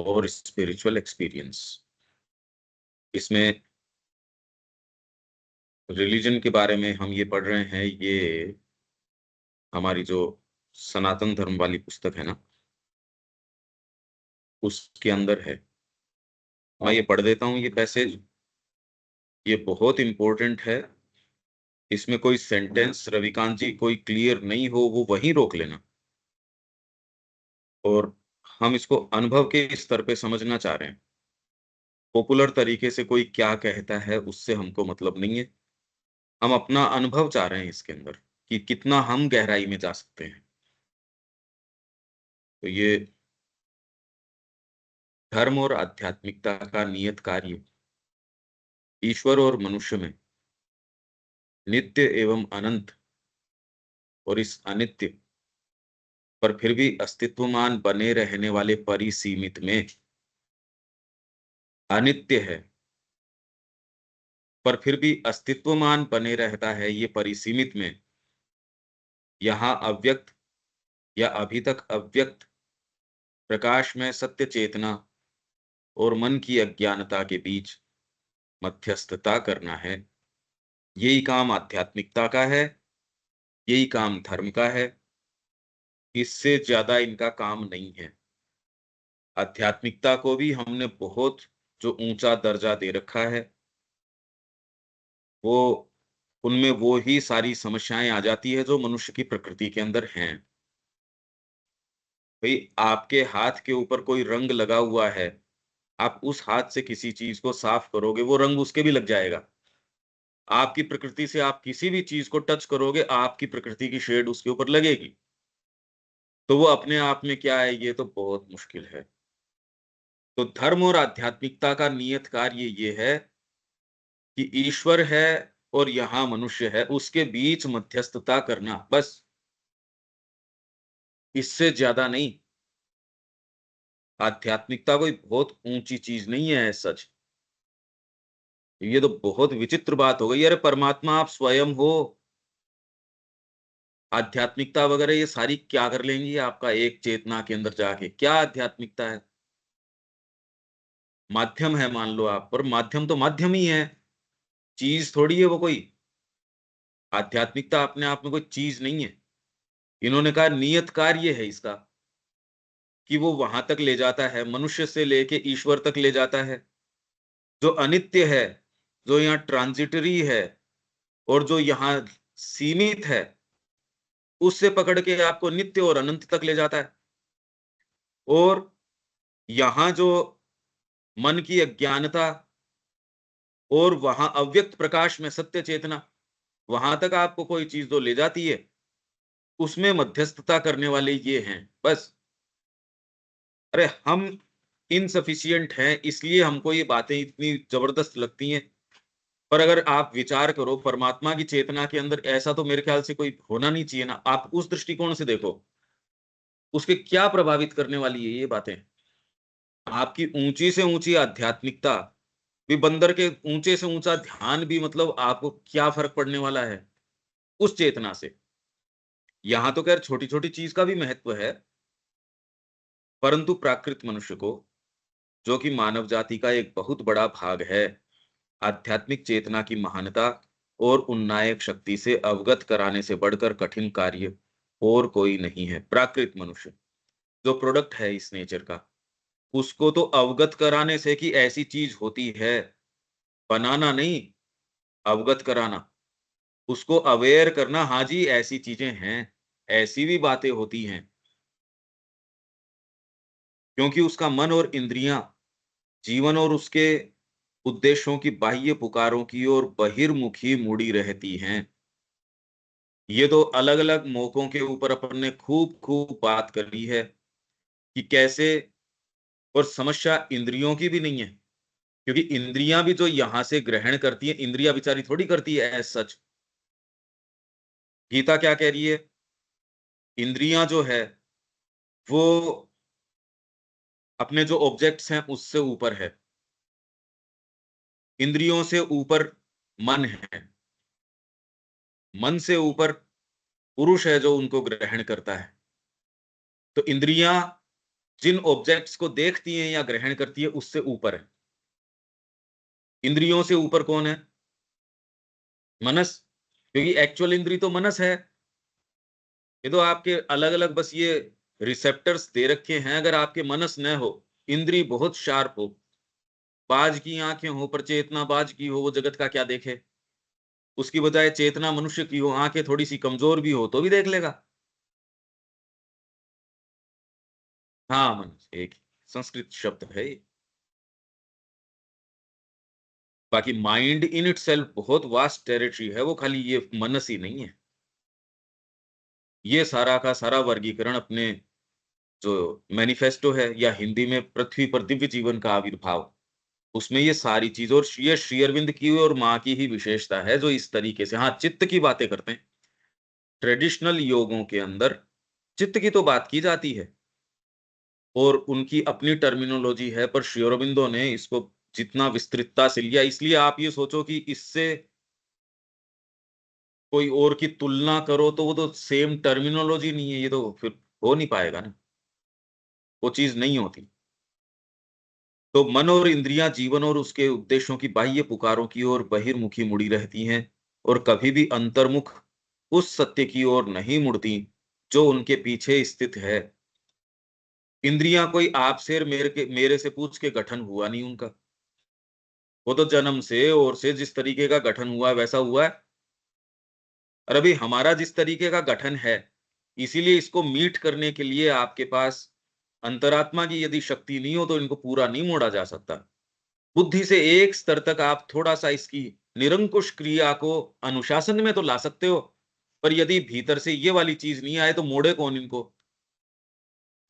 और spiritual experience. इसमें religion के बारे में हम ये पढ़ रहे हैं, ये हमारी जो सनातन धर्म वाली पुस्तक है ना, उसके अंदर है। मैं ये पढ़ देता हूँ ये पैसेज, ये बहुत इंपॉर्टेंट है। इसमें कोई सेंटेंस रविकांत जी कोई क्लियर नहीं हो वो वहीं रोक लेना, और हम इसको अनुभव के स्तर पे समझना चाह रहे हैं। पॉपुलर तरीके से कोई क्या कहता है उससे हमको मतलब नहीं है, हम अपना अनुभव चाह रहे हैं इसके अंदर कि कितना हम गहराई में जा सकते हैं। तो ये धर्म और आध्यात्मिकता का नियत कार्य ईश्वर और मनुष्य में नित्य एवं अनंत, और इस अनित्य पर फिर भी अस्तित्वमान बने रहने वाले परिसीमित में, अनित्य है पर फिर भी अस्तित्वमान बने रहता है ये परिसीमित में, यहाँ अव्यक्त या अभी तक अव्यक्त प्रकाश में सत्य चेतना और मन की अज्ञानता के बीच मध्यस्थता करना है। यही काम आध्यात्मिकता का है, यही काम धर्म का है, इससे ज्यादा इनका काम नहीं है। आध्यात्मिकता को भी हमने बहुत जो ऊंचा दर्जा दे रखा है, वो उनमें वो ही सारी समस्याएं आ जाती है जो मनुष्य की प्रकृति के अंदर हैं। भाई, आपके हाथ के ऊपर कोई रंग लगा हुआ है, आप उस हाथ से किसी चीज को साफ करोगे, वो रंग उसके भी लग जाएगा। आपकी प्रकृति से आप किसी भी चीज को टच करोगे, आपकी प्रकृति की शेड उसके ऊपर लगेगी। तो वो अपने आप में क्या है, ये तो बहुत मुश्किल है। तो धर्म और आध्यात्मिकता का नियत कार्य ये है कि ईश्वर है और यहाँ मनुष्य है, उसके बीच मध्यस्थता करना, बस, इससे ज्यादा नहीं। आध्यात्मिकता कोई बहुत ऊंची चीज नहीं है सच। ये तो बहुत विचित्र बात हो गई। अरे परमात्मा आप स्वयं हो, आध्यात्मिकता वगैरह ये सारी क्या कर लेंगी आपका एक चेतना के अंदर जाके? क्या आध्यात्मिकता है? माध्यम है मान लो आप, पर माध्यम तो माध्यम ही है, चीज थोड़ी है वो कोई। आध्यात्मिकता अपने आप में कोई चीज नहीं है। इन्होंने कहा नियत कार्य है इसका, कि वो वहां तक ले जाता है, मनुष्य से लेके ईश्वर तक ले जाता है। जो अनित्य है, जो यहाँ ट्रांजिटरी है, और जो यहाँ सीमित है, उससे पकड़ के आपको नित्य और अनंत तक ले जाता है। और यहाँ जो मन की अज्ञानता और वहां अव्यक्त प्रकाश में सत्य चेतना, वहां तक आपको कोई चीज जो ले जाती है, उसमें मध्यस्थता करने वाले ये हैं, बस। अरे हम इनसफिशियंट हैं, इसलिए हमको ये बातें इतनी जबरदस्त लगती हैं। पर अगर आप विचार करो, परमात्मा की चेतना के अंदर ऐसा तो मेरे ख्याल से कोई होना नहीं चाहिए ना। आप उस दृष्टिकोण से देखो, उसके क्या प्रभावित करने वाली है ये बातें। आपकी ऊंची से ऊंची आध्यात्मिकता भी, बंदर के ऊंचे से ऊंचा ध्यान भी, मतलब आपको क्या फर्क पड़ने वाला है उस चेतना से? यहां तो खैर छोटी छोटी चीज का भी महत्व है, परंतु प्राकृत मनुष्य को, जो कि मानव जाति का एक बहुत बड़ा भाग है, आध्यात्मिक चेतना की महानता और उन्नायक शक्ति से अवगत कराने से बढ़कर कठिन कार्य और कोई नहीं है। प्राकृत मनुष्य जो प्रोडक्ट है इस नेचर का, उसको तो अवगत कराने से कि ऐसी चीज होती है, बनाना नहीं, अवगत कराना, उसको अवेयर करना, हाँ जी ऐसी चीजें हैं, ऐसी भी बातें होती हैं। क्योंकि उसका मन और इंद्रियां जीवन और उसके उद्देश्यों की बाह्य पुकारों की ओर बहिर्मुखी मुड़ी रहती हैं। ये तो अलग अलग मौकों के ऊपर अपन ने खूब खूब बात करी है कि कैसे। और समस्या इंद्रियों की भी नहीं है, क्योंकि इंद्रियां भी जो यहां से ग्रहण करती है, इंद्रियां बेचारी थोड़ी करती है एज सच। गीता क्या कह रही है? इंद्रियां जो है वो अपने जो ऑब्जेक्ट्स हैं उससे ऊपर है। इंद्रियों से ऊपर मन है, मन से ऊपर पुरुष है जो उनको ग्रहण करता है। तो इंद्रियां जिन ऑब्जेक्ट्स को देखती हैं या ग्रहण करती है उससे ऊपर है। इंद्रियों से ऊपर कौन है? मनस, क्योंकि एक्चुअल इंद्री तो मनस है। ये तो आपके अलग अलग बस ये रिसेप्टर्स दे रखे हैं। अगर आपके मनस न हो, इंद्री बहुत शार्प हो, बाज की आंखें हो पर चेतना बाज की हो, वो जगत का क्या देखे? उसकी बजाय चेतना मनुष्य की हो, आंखें थोड़ी सी कमजोर भी हो तो भी देख लेगा। हाँ, मनस एक ही संस्कृत शब्द है ये। बाकी माइंड इन इटसेल्फ बहुत वास्ट टेरिटरी है, वो खाली ये मनस ही नहीं है। ये सारा का सारा वर्गीकरण अपने जो मैनिफेस्टो है, या हिंदी में पृथ्वी पर दिव्य जीवन का आविर्भाव, उसमें ये सारी चीज़, और ये श्री अरविंद की और माँ की ही विशेषता है जो इस तरीके से, हाँ, चित्त की बातें करते हैं। ट्रेडिशनल योगों के अंदर चित्त की तो बात की जाती है और उनकी अपनी टर्मिनोलॉजी है, पर श्री अरबिंदो ने इसको जितना विस्तृतता से लिया, इसलिए आप ये सोचो कि इससे कोई और की तुलना करो तो वो तो सेम टर्मिनोलॉजी नहीं है, ये तो फिर हो नहीं पाएगा ना, वो चीज़ नहीं होती। तो मन और इंद्रियां जीवन और उसके उद्देश्यों की बाह्य पुकारों की ओर बहिर्मुखी मुड़ी रहती हैं और कभी भी अंतर्मुख उस सत्य की ओर नहीं मुड़ती जो उनके पीछे स्थित है। इंद्रियां कोई आपसे और मेरे से पूछ के गठन हुआ नहीं उनका। वो तो जन्म से और से जिस तरीके का गठन हुआ है वैसा हुआ है। और अभी हमारा जिस तरीके का गठन है, इसीलिए इसको मीट करने के लिए आपके पास अंतरात्मा की यदि शक्ति नहीं हो तो इनको पूरा नहीं मोड़ा जा सकता। बुद्धि से एक स्तर तक आप थोड़ा-सा इसकी निरंकुश क्रिया को अनुशासन में तो ला सकते हो, पर यदि भीतर से ये वाली चीज़ नहीं आए तो मोड़े कौन इनको?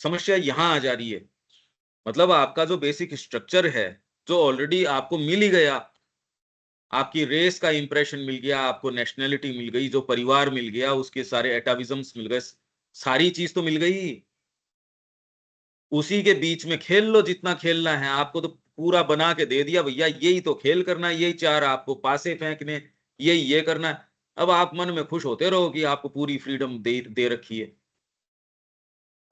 समस्या यहाँ आ जा रही है। मतलब आपका जो बेसिक स्ट्रक्चर है, जो ऑलरेडी आपको मिल ही गया, आपकी रेस का इंप्रेशन मिल गया, आपको नेशनैलिटी मिल गई, जो परिवार मिल गया, उसके सारे एटाविज़म्स मिल गए, सारी चीज़ तो मिल गई। उसी के बीच में खेल लो जितना खेलना है, आपको तो पूरा बना के दे दिया भैया, यही तो खेल करना है, यही 4 आपको पासे फेंकने, यही ये करना है। अब आप मन में खुश होते रहो कि आपको पूरी फ्रीडम दे दे रखी है।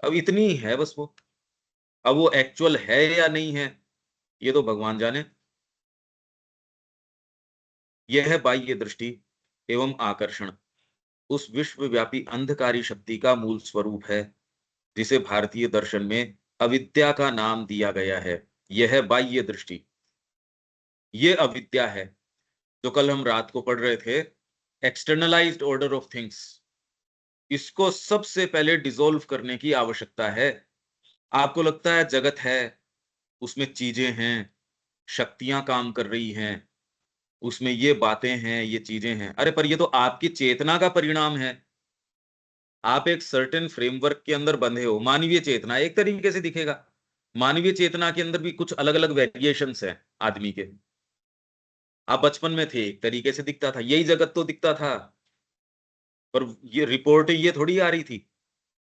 अब इतनी ही है बस वो। अब वो एक्चुअल है या नहीं है, ये तो भगवान जाने। यह है बाह्य दृष्टि एवं आकर्षण, उस विश्वव्यापी अंधकारी शक्ति का मूल स्वरूप है, जिसे भारतीय दर्शन में अविद्या का नाम दिया गया है। यह है बाह्य दृष्टि, ये अविद्या है। जो कल हम रात को पढ़ रहे थे, एक्सटर्नलाइज्ड ऑर्डर ऑफ थिंग्स, इसको सबसे पहले डिसॉल्व करने की आवश्यकता है। आपको लगता है जगत है, उसमें चीजें हैं, शक्तियां काम कर रही हैं, उसमें ये बातें हैं, ये चीजें हैं। अरे पर ये तो आपकी चेतना का परिणाम है। आप एक सर्टेन फ्रेमवर्क के अंदर बंधे हो। मानवीय चेतना एक तरीके से दिखेगा, मानवीय चेतना के अंदर भी कुछ अलग अलग वेरिएशंस हैं आदमी के। आप बचपन में थे, एक तरीके से दिखता था, यही जगत तो दिखता था। पर ये रिपोर्ट ये थोड़ी आ रही थी।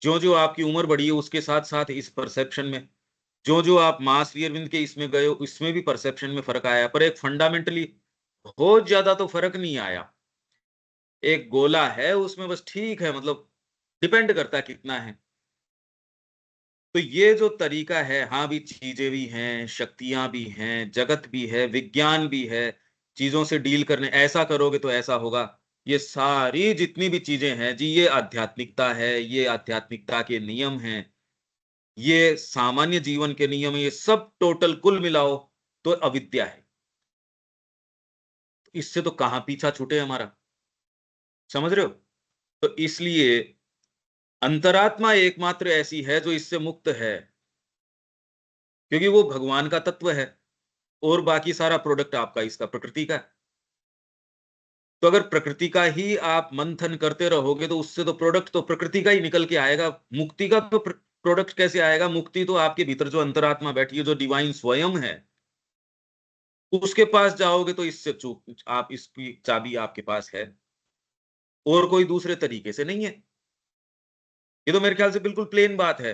ज्यो-ज्यो आपकी उम्र बढ़ी है, उसके साथ-साथ इस परसेप्शन में, ज्यो-ज्यो आप माँ श्री अरविंद के इसमें गए हो, इसमें भी परसेप्शन में फ़र्क आया। पर एक फंडामेंटली बहुत ज़्यादा तो फ़र्क नहीं आया। एक गोला है, उसमें बस ठीक है, मतलब डिपेंड करता है कितना है। तो ये जो तरीका है, हाँ भी चीज़ें भी हैं, शक्तियाँ भी हैं, जगत भी है, विज्ञान भी है, चीज़ों से डील करने, ऐसा करोगे तो ऐसा होगा। ये सारी जितनी भी चीज़ें हैं जी, ये आध्यात्मिकता है, ये आध्यात्मिकता के नियम हैं, ये सामान्य जीवन के नियम हैं, ये सब टोटल कुल मिलाओ तो अविद्या है। इससे तो कहाँ पीछा छूटे हमारा, समझ रहे हो? तो इसलिए अंतरात्मा एकमात्र ऐसी है जो इससे मुक्त है, क्योंकि वो भगवान का तत्व है और बाकी सारा प्रोडक्ट आपका इसका प्रकृति का है। तो अगर प्रकृति का ही आप मंथन करते रहोगे तो उससे तो प्रोडक्ट तो प्रकृति का ही निकल के आएगा। मुक्ति का तो प्रोडक्ट कैसे आएगा? मुक्ति तो आपके भीतर जो अंतरात्मा बैठी है, जो डिवाइन स्वयं है, उसके पास जाओगे तो इससे चूक आप इसकी चाबी आपके पास है और कोई दूसरे तरीके से नहीं है। ये तो मेरे ख्याल से बिल्कुल प्लेन बात है।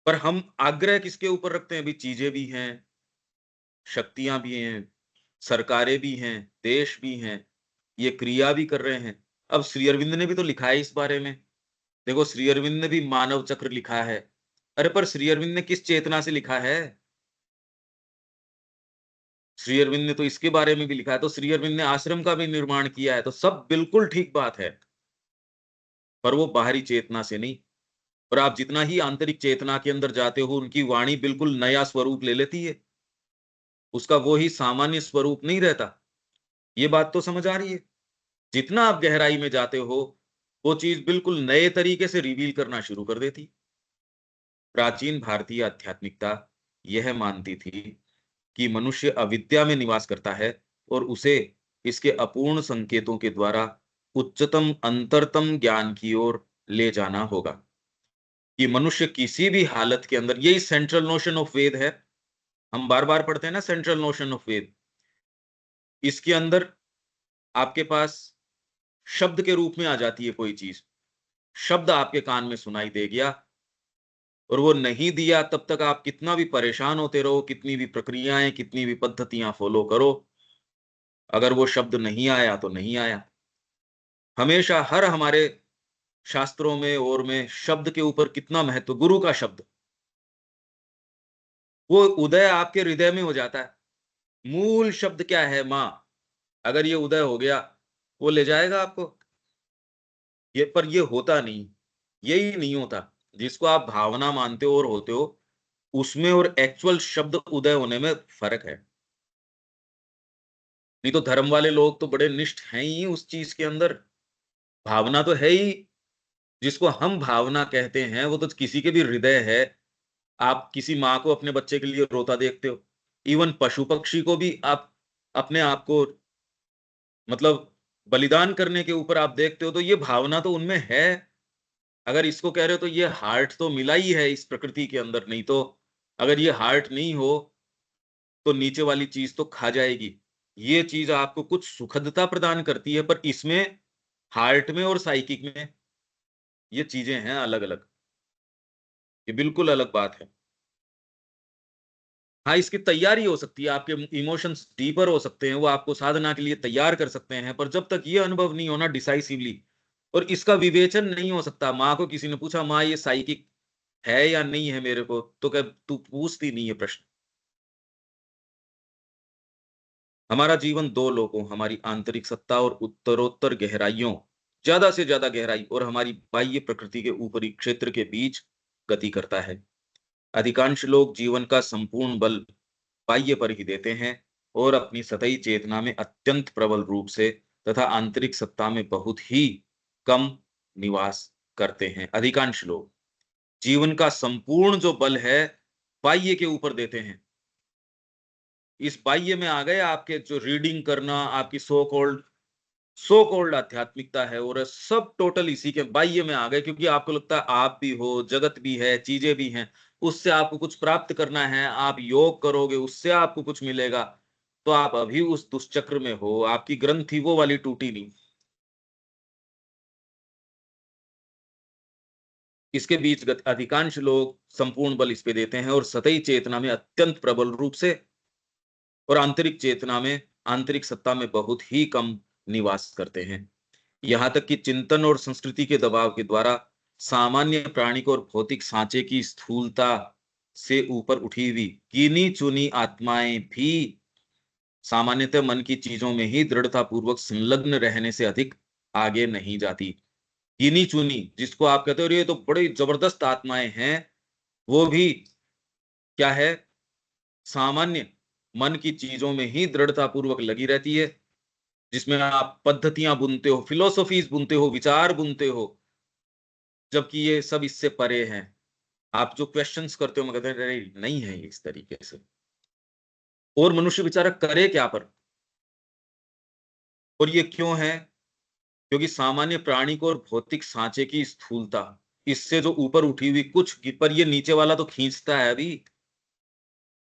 पर हम आग्रह किसके ऊपर रखते हैं? अभी चीजें भी हैं, शक्तियां भी हैं, सरकारें भी हैं, देश भी हैं, ये क्रिया भी कर रहे हैं। अब श्री अरविंद ने भी तो लिखा है इस बारे में। देखो, श्री अरविंद ने भी मानव चक्र लिखा है, अरे पर श्री अरविंद ने किस चेतना से लिखा है? श्री अरविंद ने तो इसके बारे में भी लिखा है, तो श्री अरविंद ने आश्रम का भी निर्माण किया है, तो सब बिल्कुल ठीक बात है, पर वो बाहरी चेतना से नहीं। और आप जितना ही आंतरिक चेतना के अंदर जाते हो, उनकी वाणी बिल्कुल नया स्वरूप ले लेती है, उसका वो ही सामान्य स्वरूप नहीं रहता। ये बात तो समझ आ रही है? जितना आप गहराई में जाते हो, वो चीज बिल्कुल नए तरीके से रिवील करना शुरू कर देती। प्राचीन भारतीय आध्यात्मिकता यह मानती थी कि मनुष्य अविद्या में निवास करता है और उसे इसके अपूर्ण संकेतों के द्वारा उच्चतम अंतरतम ज्ञान की ओर ले जाना होगा। कि मनुष्य किसी भी हालत के अंदर, यही सेंट्रल नोशन ऑफ वेद है। हम बार बार पढ़ते हैं ना सेंट्रल नोशन ऑफ वेद। इसके अंदर आपके पास शब्द के रूप में आ जाती है कोई चीज, शब्द आपके कान में सुनाई दे गया और वो नहीं दिया, तब तक आप कितना भी परेशान होते रहो, कितनी भी प्रक्रियाएं, कितनी भी पद्धतियां फॉलो करो, अगर वो शब्द नहीं आया तो नहीं आया। हमेशा हर हमारे शास्त्रों में और में शब्द के ऊपर कितना महत्व, गुरु का शब्द, वो उदय आपके हृदय में हो जाता है। मूल शब्द क्या है? मां। अगर ये उदय हो गया, वो ले जाएगा आपको। ये पर ये होता नहीं, यही नहीं होता। जिसको आप भावना मानते हो और होते हो, उसमें और एक्चुअल शब्द उदय होने में फर्क है। नहीं तो धर्म वाले लोग तो बड़े निष्ठ हैं ही उस चीज के अंदर, भावना तो है ही। जिसको हम भावना कहते हैं वो तो किसी के भी हृदय है। आप किसी माँ को अपने बच्चे के लिए रोता देखते हो, इवन पशु पक्षी को भी आप अपने आप को मतलब बलिदान करने के ऊपर आप देखते हो, तो ये भावना तो उनमें है। अगर इसको कह रहे हो तो ये हार्ट तो मिला ही है इस प्रकृति के अंदर, नहीं तो अगर ये हार्ट नहीं हो तो नीचे वाली चीज तो खा जाएगी। ये चीज आपको कुछ सुखदता प्रदान करती है, पर इसमें हार्ट में और साइकिक में ये चीजें हैं अलग अलग, ये बिल्कुल अलग बात है। हाँ, इसकी तैयारी हो सकती है, आपके इमोशंस डीपर हो सकते हैं, वो आपको साधना के लिए तैयार कर सकते हैं, पर जब तक ये अनुभव नहीं होना डिसाइसिवली, और इसका विवेचन नहीं हो सकता। माँ को किसी ने पूछा, माँ ये साइकिक है या नहीं है मेरे को, तो कह तू पूछती नहीं है प्रश्न। हमारा जीवन दो लोगों, हमारी आंतरिक सत्ता और उत्तरोत्तर गहराइयों, ज्यादा से ज्यादा गहराई और हमारी बाह्य प्रकृति के ऊपरी क्षेत्र के बीच गति करता है। अधिकांश लोग जीवन का संपूर्ण बल बाह्य पर ही देते हैं और अपनी सतही चेतना में अत्यंत प्रबल रूप से तथा आंतरिक सत्ता में बहुत ही कम निवास करते हैं। अधिकांश लोग जीवन का संपूर्ण जो बल है बाह्य के ऊपर देते हैं। इस बाह्य में आ गए आपके जो रीडिंग करना, आपकी सो कॉल्ड आध्यात्मिकता है, और सब टोटल इसी के बाह्य में आ गए, क्योंकि आपको लगता है आप भी हो, जगत भी है, चीजें भी हैं, उससे आपको कुछ प्राप्त करना है, आप योग करोगे उससे आपको कुछ मिलेगा। तो आप अभी उस दुष्चक्र में हो, आपकी ग्रंथि वो वाली टूटी नहीं। इसके बीच अधिकांश लोग संपूर्ण बल इस पे देते हैं और सतही चेतना में अत्यंत प्रबल रूप से और आंतरिक चेतना में, आंतरिक सत्ता में बहुत ही कम निवास करते हैं। यहाँ तक कि चिंतन और संस्कृति के दबाव के द्वारा सामान्य प्राणिक और भौतिक सांचे की स्थूलता से ऊपर उठी हुई गिनी चुनी आत्माएं भी सामान्यतः मन की चीजों में ही दृढ़ता पूर्वक संलग्न रहने से अधिक आगे नहीं जाती। गिनी चुनी जिसको आप कहते हो ये तो बड़ी जबरदस्त आत्माएं हैं, वो भी क्या है, सामान्य मन की चीजों में ही दृढ़ता पूर्वक लगी रहती है, जिसमें आप पद्धतियां बुनते हो, फिलोसॉफीज बुनते हो, विचार बुनते हो, जबकि ये सब इससे परे हैं। आप जो क्वेश्चंस करते हो, मैं कहते हैं अरे नहीं है ये इस तरीके से। और मनुष्य बेचारा करे क्या पर? और ये क्यों है? क्योंकि सामान्य प्राणी को और भौतिक सांचे की स्थूलता, इससे जो ऊपर उठी हुई कुछ, पर ये नीचे वाला तो खींचता है अभी,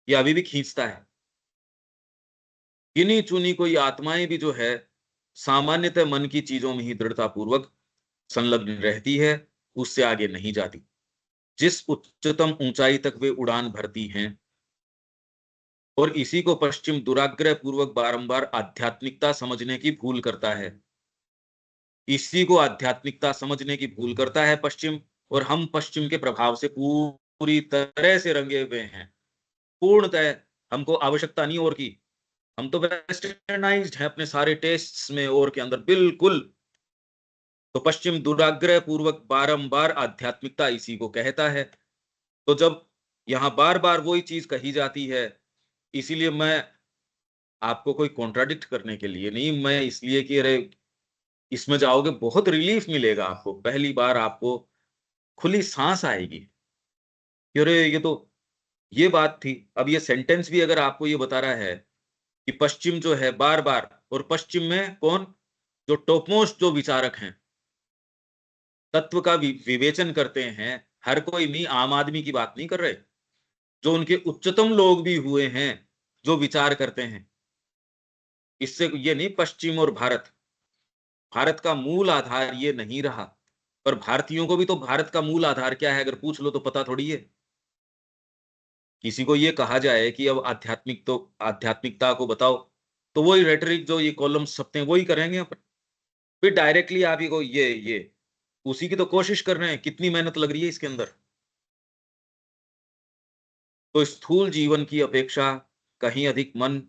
ये अभी भी खींचता है। गिनी चुनी कोई आत्माएं भी जो है सामान्यतः मन की चीजों में ही दृढ़ता पूर्वक संलग्न रहती है, उससे आगे नहीं जाती। जिस उच्चतम ऊंचाई तक वे उड़ान भरती हैं, और इसी को पश्चिम दुराग्रह पूर्वक बारंबार आध्यात्मिकता समझने की भूल करता है। इसी को आध्यात्मिकता समझने की भूल करता है पश्चिम, और हम पश्चिम के प्रभाव से पूर्ण पूरी तरह से रंगे हुए हैं, पूर्णतः हमको आवश्यकता नहीं और की। हम तो वेस्टर्नाइज्ड हैं अपने सारे टेस्ट्स में और के अंदर बिल्कुल। तो पश्चिम दुराग्रह पूर्वक बारंबार आध्यात्मिकता इसी को कहता है। तो जब यहाँ बार-बार वही चीज़ कही जाती है, इसीलिए मैं आपको कोई कॉन्ट्राडिक्ट करने के लिए नहीं, मैं इसलिए कि अरे इसमें जाओगे बहुत रिलीफ मिलेगा आपको। पहली बार आपको खुली साँस आएगी कि अरे ये बात थी। अब ये सेंटेंस भी अगर आपको ये बता रहा है कि पश्चिम जो है बार-बार, और पश्चिम में कौन? जो टॉपमोस्ट जो विचारक हैं, तत्व का विवेचन करते हैं, हर कोई नहीं, आम आदमी की बात नहीं कर रहे। जो उनके उच्चतम लोग भी हुए हैं, जो विचार करते हैं। इससे ये नहीं पश्चिम और भारत, भारत का मूल आधार ये नहीं रहा। पर भारतीयों को भी तो भारत का मूल आधार क्या है अगर पूछ लो तो पता थोड़ी है। किसी को ये कहा जाए कि अब आध्यात्मिकता को बताओ, तो वही रेटरिक जो ये कॉलम्स छपते हैं वही करेंगे अपन। फिर डायरेक्टली आप ही को ये उसी की तो कोशिश कर रहे हैं, कितनी मेहनत लग रही है इसके अंदर। तो स्थूल जीवन की अपेक्षा कहीं अधिक मन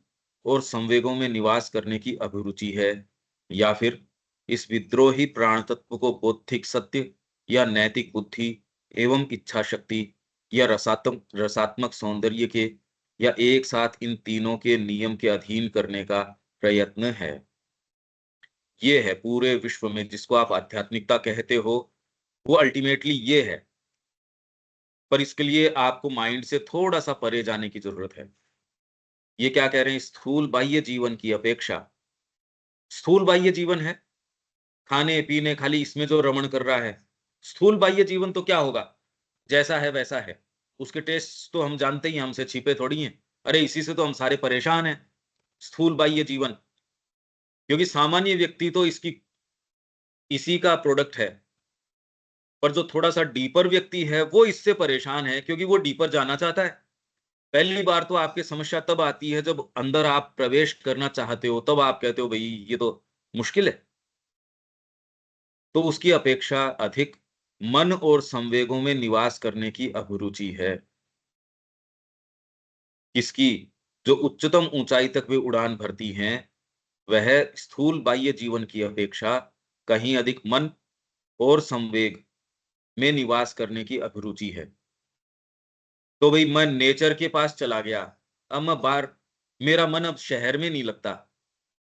और संवेगों में निवास करने की अभिरुचि है, या फिर इस विद्रोही प्राण तत्व को बौद्धिक सत्य या नैतिक बुद्धि एवं इच्छा शक्ति या रसात्मक सौंदर्य के, या एक साथ इन तीनों के नियम के अधीन करने का प्रयत्न है। ये है पूरे विश्व में जिसको आप आध्यात्मिकता कहते हो, वो अल्टीमेटली ये है। पर इसके लिए आपको माइंड से थोड़ा सा परे जाने की जरूरत है। ये क्या कह रहे हैं? स्थूल बाह्य जीवन की अपेक्षा, स्थूल बाह्य जीवन है, खाने पीने खाली इसमें जो रमण कर रहा है। स्थूल बाह्य जीवन तो क्या होगा? जैसा है वैसा है। उसके टेस्ट तो हम जानते ही हैं, हमसे छिपे थोड़ी हैं। अरे इसी से तो हम सारे परेशान हैं। स्थूल बाह्य जीवन, क्योंकि सामान्य व्यक्ति तो इसी का प्रोडक्ट है। पर जो थोड़ा सा डीपर व्यक्ति है वो इससे परेशान है, क्योंकि वो डीपर जाना चाहता है। पहली बार तो आपकी समस्या तब आती है जब अंदर आप प्रवेश करना चाहते हो, तब आप कहते हो भई ये तो मुश्किल है। तो उसकी अपेक्षा अधिक मन और संवेगों में निवास करने की अभिरुचि है। किसकी? जो उच्चतम ऊंचाई तक वे उड़ान भरती हैं, वह स्थूल बाह्य जीवन की अपेक्षा कहीं अधिक मन और संवेग में निवास करने की अभिरुचि है। तो भई मैं नेचर के पास चला गया, अब मैं बाहर, मेरा मन अब शहर में नहीं लगता।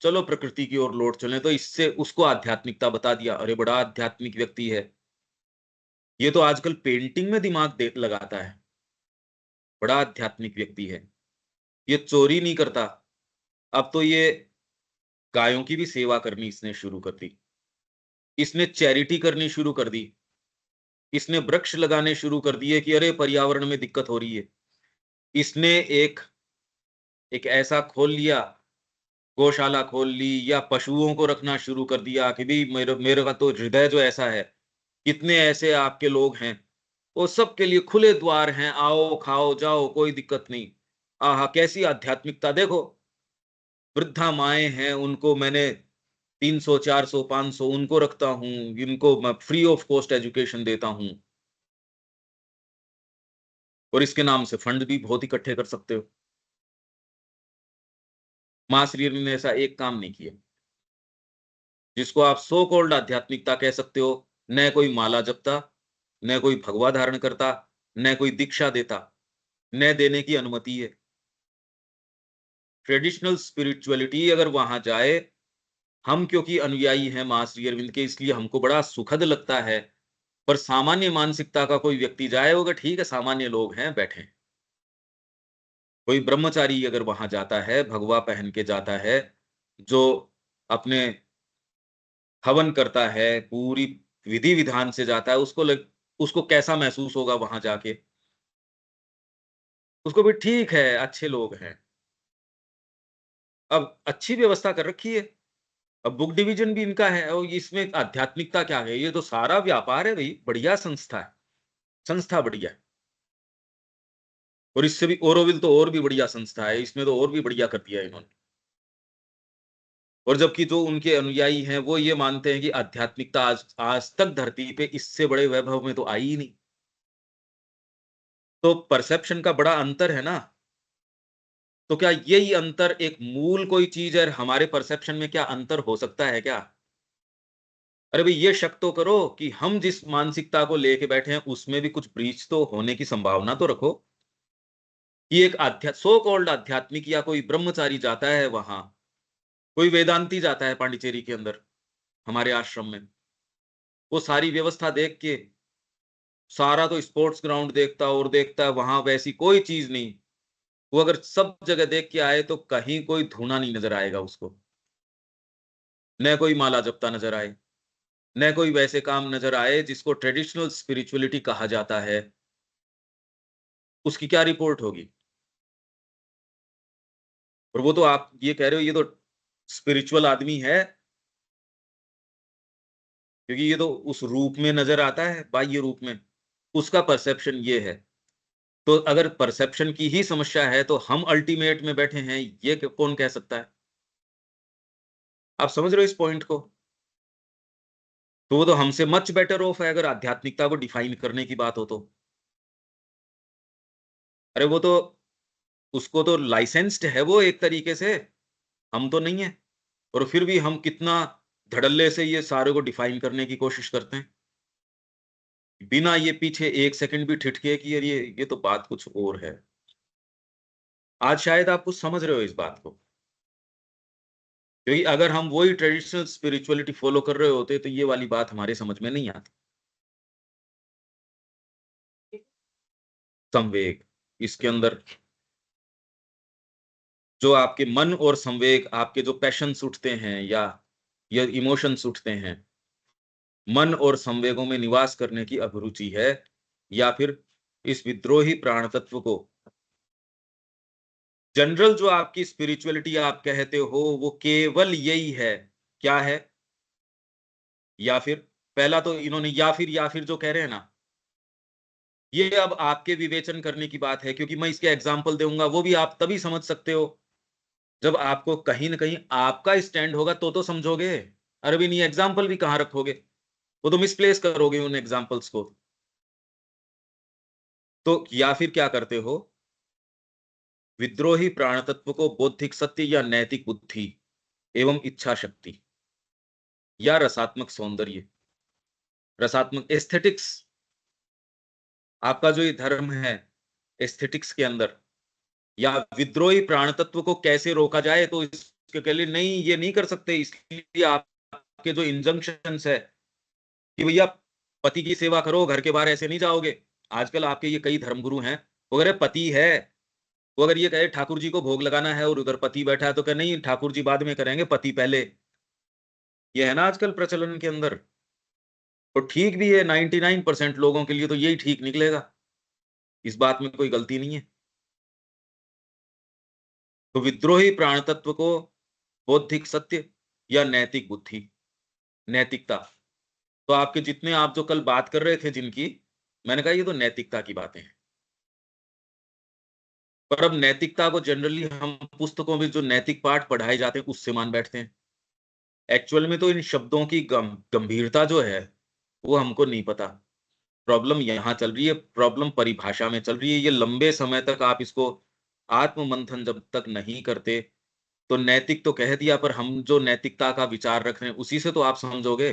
चलो प्रकृति की ओर लौट चलें, तो इससे उसको आध्यात्मिकता बता दिया। अरे बड़ा आध्यात्मिक व्यक्ति है। ये तो आजकल पेंटिंग में दिमाग दे लगाता है, बड़ा आध्यात्मिक व्यक्ति है। ये चोरी नहीं करता। अब तो ये गायों की भी सेवा करनी इसने शुरू कर दी। इसने चैरिटी करनी शुरू कर दी। इसने वृक्ष लगाने शुरू कर दिए कि अरे पर्यावरण में दिक्कत हो रही है। इसने एक एक ऐसा खोल लिया, गौशाला खोल ली, या पशुओं को रखना शुरू कर दिया कि भई मेरे मेरे का तो हृदय जो ऐसा है, कितने ऐसे आपके लोग हैं, वो सबके लिए खुले द्वार हैं, आओ, खाओ, जाओ, कोई दिक्कत नहीं। आहा! कैसी आध्यात्मिकता देखो। वृद्धा माएँ हैं, उनको मैंने 300, 400, 500 उनको रखता हूँ, इनको मैं फ्री ऑफ कॉस्ट एजुकेशन देता हूँ, और इसके नाम से फंड भी बहुत इकट्ठे कर सकते हो। माँ श्री अरविंद ने ऐसा एक काम नहीं किया। जिसको आप सो कॉल्ड आध्यात्मिकता कह सकते हो, न कोई माला जपता, न कोई भगवा धारण करता, न कोई दीक्षा देता, न देने की अनुमति है। ट्रेडिशनल स्पिरिचुअलिटी अगर वहां जाए, हम क्योंकि अनुयायी हैं माँ श्री अरविंद के, इसलिए हमको बड़ा सुखद लगता है। पर सामान्य मानसिकता का कोई व्यक्ति जाए, होगा ठीक है, सामान्य लोग हैं बैठे, कोई ब्रह्मचारी अगर वहां जाता है, भगवा पहन के जाता है, जो अपने हवन करता है, पूरी विधि विधान से जाता है, उसको कैसा महसूस होगा वहां जाके? उसको भी ठीक है, अच्छे लोग हैं। अब अच्छी व्यवस्था कर रखी है। अब बुक डिवीजन भी इनका है, और इसमें आध्यात्मिकता क्या है? ये तो सारा व्यापार है भई, बढ़िया संस्था है। संस्था बढ़िया है। और इससे भी ओरोविल तो और भी बढ़िया संस्था है, इसमें तो और भी बढ़िया कर दिया है इन्होंने। और जबकि जो उनके अनुयायी हैं, वो ये मानते हैं कि आध्यात्मिकता आज आज तक धरती पे इससे बड़े वैभव में तो आई ही नहीं। तो परसेप्शन का बड़ा अंतर है ना। तो क्या यही अंतर एक मूल कोई चीज है, हमारे परसेप्शन में क्या अंतर हो सकता है क्या? अरे भाई ये शक तो करो कि हम जिस मानसिकता को लेके बैठे हैं उसमें भी कुछ ब्रीच तो होने की संभावना तो रखो। कि एक सो कॉल्ड आध्यात्मिक या कोई ब्रह्मचारी जाता है वहां, कोई वेदांती जाता है पांडिचेरी के अंदर हमारे आश्रम में, वो सारी व्यवस्था देख के, सारा तो स्पोर्ट्स ग्राउंड देखता और देखता है, वहां वैसी कोई चीज नहीं। वो अगर सब जगह देख के आए तो कहीं कोई धूना नहीं नजर आएगा उसको, न कोई माला जपता नजर आए, न कोई वैसे काम नजर आए जिसको ट्रेडिशनल स्पिरिचुअलिटी कहा जाता है। उसकी क्या रिपोर्ट होगी? और वो तो आप ये कह रहे हो ये तो स्पिरिचुअल आदमी है, क्योंकि ये तो उस रूप में नजर आता है, बाह्य रूप में, उसका परसेप्शन ये है। तो अगर परसेप्शन की ही समस्या है तो हम अल्टीमेट में बैठे हैं, ये कौन कह सकता है? आप समझ रहे हो इस पॉइंट को? तो वो तो हमसे मच बेटर ऑफ है अगर आध्यात्मिकता को डिफाइन करने की बात हो तो। अरे वो तो, उसको तो लाइसेंस्ड है वो एक तरीके से, हम तो नहीं है। और फिर भी हम कितना धड़ल्ले से ये सारे को डिफाइन करने की कोशिश करते हैं, बिना ये पीछे एक सेकंड भी ठिठके कि यार ये तो बात कुछ और है। आज शायद आप कुछ समझ रहे हो इस बात को, क्योंकि अगर हम वही ट्रेडिशनल स्पिरिचुअलिटी फॉलो कर रहे होते तो ये वाली बात हमारे समझ में नहीं आती। संवेग, इसके अंदर जो आपके मन और संवेग, आपके जो पैशंस उठते हैं या इमोशंस उठते हैं, मन और संवेगों में निवास करने की अभिरुचि है, या फिर इस विद्रोही प्राण तत्व को, जनरल जो आपकी स्पिरिचुअलिटी आप कहते हो वो केवल यही है, क्या है? या फिर, पहला तो इन्होंने या फिर जो कह रहे हैं ना, ये अब आपके विवेचन करने की बात है, क्योंकि मैं इसके एग्जाम्पल दूंगा वो भी आप तभी समझ सकते हो जब आपको कहीं ना कहीं आपका स्टैंड होगा तो समझोगे। अरे भी नहीं, एग्जाम्पल भी कहां रखोगे? वो तो मिसप्लेस करोगे उन एग्जाम्पल्स को। तो या फिर क्या करते हो, विद्रोही प्राणतत्व को बौद्धिक सत्य या नैतिक बुद्धि एवं इच्छा शक्ति या रसात्मक सौंदर्य, रसात्मक एस्थेटिक्स, आपका जो ये धर्म है एस्थेटिक्स के अंदर, या विद्रोही प्राणतत्व को कैसे रोका जाए, तो इसके लिए नहीं, ये नहीं कर सकते, इसलिए आपके जो इंजंक्शंस है कि भैया पति की सेवा करो, घर के बाहर ऐसे नहीं जाओगे। आजकल आपके ये कई धर्मगुरु हैं, वो अगर पति है, वो अगर ये कहे ठाकुर जी को भोग लगाना है और उधर पति बैठा है तो कहे नहीं ठाकुर जी बाद में करेंगे, पति पहले। ये है ना आजकल प्रचलन के अंदर। तो ठीक भी है, 99% लोगों के लिए तो यही ठीक निकलेगा, इस बात में कोई गलती नहीं है। तो विद्रोही प्राण तत्व को बौद्धिक सत्य या नैतिक बुद्धि, नैतिकता, तो आपके जितने आप जो कल बात कर रहे थे जिनकी, मैंने कहा ये तो नैतिकता की बातें हैं। पर अब नैतिकता को जनरली हम पुस्तकों में जो नैतिक पाठ पढ़ाए जाते हैं उससे मान बैठते हैं। एक्चुअल में तो इन शब्दों की गंभीरता जो है वो हमको नहीं पता। प्रॉब्लम यहाँ चल रही है, प्रॉब्लम परिभाषा में चल रही है। ये लंबे समय तक आप इसको आत्म मंथन जब तक नहीं करते, तो नैतिक तो कह दिया, पर हम जो नैतिकता का विचार रख रहे हैं उसी से तो आप समझोगे।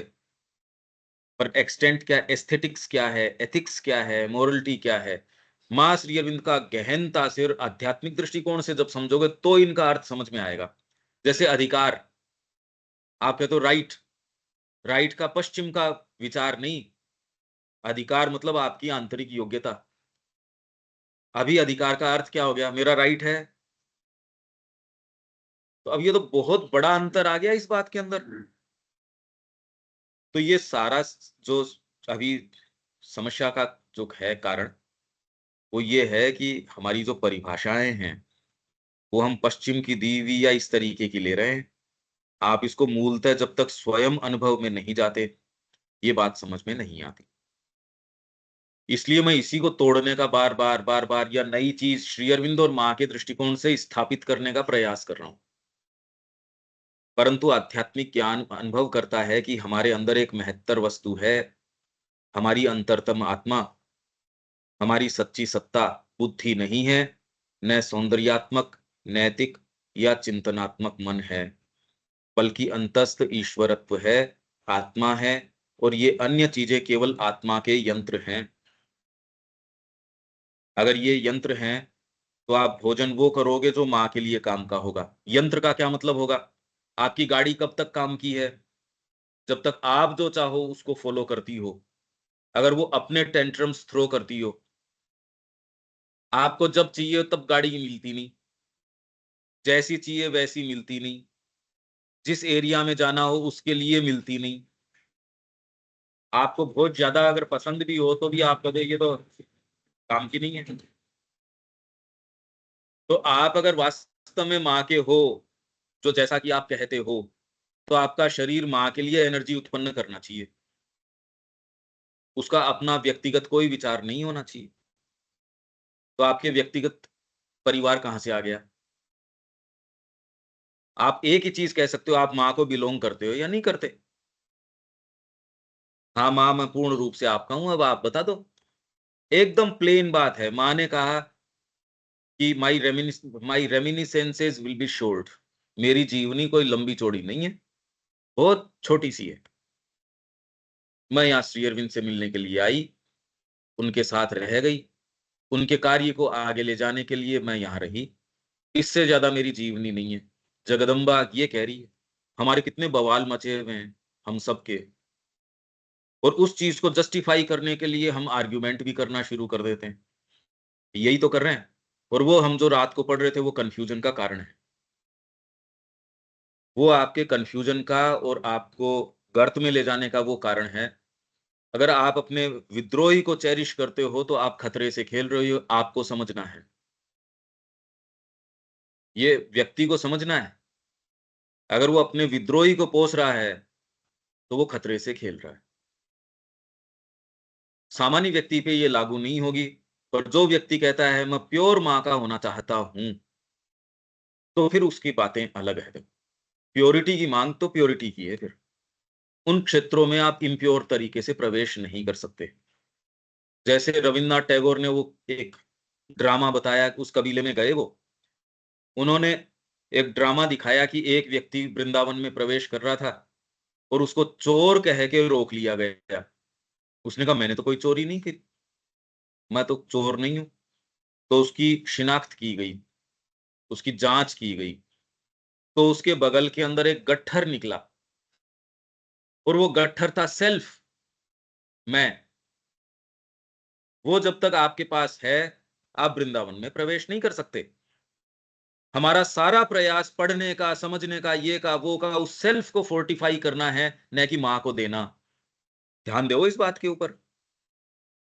पर एक्सटेंट क्या, एस्थेटिक्स क्या है, एथिक्स क्या है, मोरलिटी क्या है, मां श्री अरविंद का गहनता से और आध्यात्मिक दृष्टिकोण से जब समझोगे तो इनका अर्थ समझ में आएगा। जैसे अधिकार, आप कहते हो राइट, राइट का पश्चिम का विचार नहीं, अधिकार मतलब आपकी आंतरिक योग्यता। अभी अधिकार का अर्थ क्या हो गया, मेरा राइट है। तो अब ये तो बहुत बड़ा अंतर आ गया इस बात के अंदर। तो ये सारा जो अभी समस्या का जो है कारण, वो ये है कि हमारी जो परिभाषाएं हैं वो हम पश्चिम की दी हुई या इस तरीके की ले रहे हैं। आप इसको मूलतः जब तक स्वयं अनुभव में नहीं जाते, ये बात समझ में नहीं आती। इसलिए मैं इसी को तोड़ने का बार बार या नई चीज श्री अरविंद और मां के दृष्टिकोण से स्थापित करने का प्रयास कर रहा हूं। परंतु आध्यात्मिक ज्ञान अनुभव करता है कि हमारे अंदर एक महत्तर वस्तु है, हमारी अंतरतम आत्मा, हमारी सच्ची सत्ता बुद्धि नहीं है, न सौंदर्यात्मक, नैतिक या चिंतनात्मक मन है, बल्कि अंतस्थ ईश्वरत्व है, आत्मा है, और ये अन्य चीजें केवल आत्मा के यंत्र हैं। अगर ये यंत्र हैं, तो आप भोजन वो करोगे जो माँ के लिए काम का होगा। यंत्र का क्या मतलब होगा? आपकी गाड़ी कब तक काम की है? जब तक आप जो चाहो उसको फॉलो करती हो। अगर वो अपने टेंट्रम्स थ्रो करती हो, आपको जब चाहिए तब गाड़ी मिलती नहीं, जैसी चाहिए वैसी मिलती नहीं, जिस एरिया में जाना हो उसके लिए मिलती नहीं। आपको बहुत ज़्यादा अगर पसंद भी हो तो भी आप कहोगे ये तो काम की नहीं है। तो आप अगर वास्तव में माँ के हो, जो जैसा कि आप कहते हो, तो आपका शरीर माँ के लिए एनर्जी उत्पन्न करना चाहिए। उसका अपना व्यक्तिगत कोई विचार नहीं होना चाहिए। तो आपके व्यक्तिगत परिवार कहाँ से आ गया? आप एक ही चीज़ कह सकते हो, आप माँ को बिलॉन्ग करते हो या नहीं करते? हाँ, माँ, मैं पूर्ण रूप से आपका हूँ, अब आप बता दो। एकदम प्लेन बात है। माँ ने कहा कि माई रेमिनिसेंसेस विल बी शॉर्ट। मेरी जीवनी कोई लंबी-चौड़ी नहीं है, बहुत छोटी-सी है। मैं यहाँ श्री अरविंद से मिलने के लिए आई, उनके साथ रह गई, उनके कार्य को आगे ले जाने के लिए मैं यहाँ रही। इससे ज़्यादा मेरी जीवनी नहीं है। जगदम्बा ये कह रही है। हमारे कितने बवाल मचे हुए हैं, हम सबके, और उस चीज़ को जस्टिफाई करने के लिए हम आर्गुमेंट भी करना शुरू कर देते हैं। यही तो कर रहे हैं। और वो हम जो रात को पढ़ रहे थे, वो कन्फ्यूजन का कारण है। वो आपके कन्फ्यूजन का और आपको गर्त में ले जाने का वो कारण है। अगर आप अपने विद्रोही को चेरिश करते हो, तो आप खतरे से खेल रहे हो, आपको समझना है। ये व्यक्ति को समझना है। अगर वो अपने विद्रोही को पोस रहा है, तो वो खतरे से खेल रहा है। सामान्य व्यक्ति पे ये लागू नहीं होगी, पर जो व्यक्ति कहता है मैं प्योर माँ का होना चाहता हूँ, तो फिर उसकी बातें अलग है। प्योरिटी की माँग तो प्योरिटी की है फिर। उन क्षेत्रों में आप इम्प्योर तरीके से प्रवेश नहीं कर सकते। जैसे रवीन्द्रनाथ टैगोर ने वो एक ड्रामा बताया, उस कबीले में गए वो। उन्होंने एक ड्रामा दिखाया कि एक व्यक्ति वृंदावन में प्रवेश कर रहा था और उसको चोर कह के रोक लिया गया। उसने कहा मैंने तो कोई चोरी नहीं की, मैं तो चोर नहीं हूँ। तो उसकी शिनाख्त की गई, उसकी जाँच की गई, तो उसके बगल के अंदर एक गट्ठर निकला, और वो गट्ठर था सेल्फ, मैं। वो जब तक आपके पास है, आप वृंदावन में प्रवेश नहीं कर सकते। हमारा सारा प्रयास पढ़ने का, समझने का, ये का, वो का, उस सेल्फ को फोर्टिफाई करना है, न कि माँ को देना। ध्यान दो इस बात के ऊपर।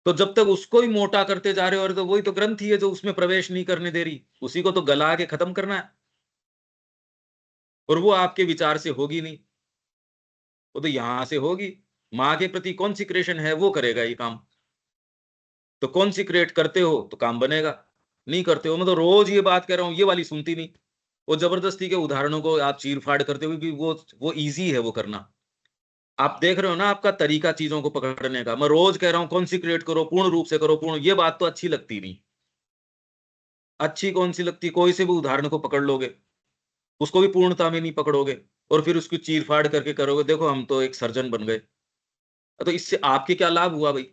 तो जब तक उसको ही मोटा करते जा रहे हो, और तो वही तो ग्रंथि है जो उसमें प्रवेश नहीं करने दे रही, उसी को तो गला के खत्म करना है। और वो आपके विचार से होगी नहीं, वो तो यहां से होगी। माँ के प्रति कॉन्सिक्रेशन है, वो करेगा ये काम। तो कॉन्सिक्रेट करते हो तो काम बनेगा, नहीं करते हो। मैं तो रोज ये बात कह रहा हूँ, ये वाली सुनती नहीं। वो जबरदस्ती के उदाहरणों को आप चीर-फाड़ करते हो, क्योंकि वो ईज़ी है वो करना। आप देख रहे हो ना आपका तरीका चीज़ों को पकड़ने का। मैं रोज़ कह रहा हूँ कॉन्सेंट्रेट करो, पूर्ण रूप से करो, पूर्ण, ये बात तो अच्छी लगती नहीं। अच्छी कौन-सी लगती? कोई से भी उदाहरण को पकड़ लोगे, उसको भी पूर्णता में नहीं पकड़ोगे, और फिर उसकी चीर-फाड़ करके करोगे, देखो हम तो एक सर्जन बन गए। तो इससे आपके क्या लाभ हुआ भई?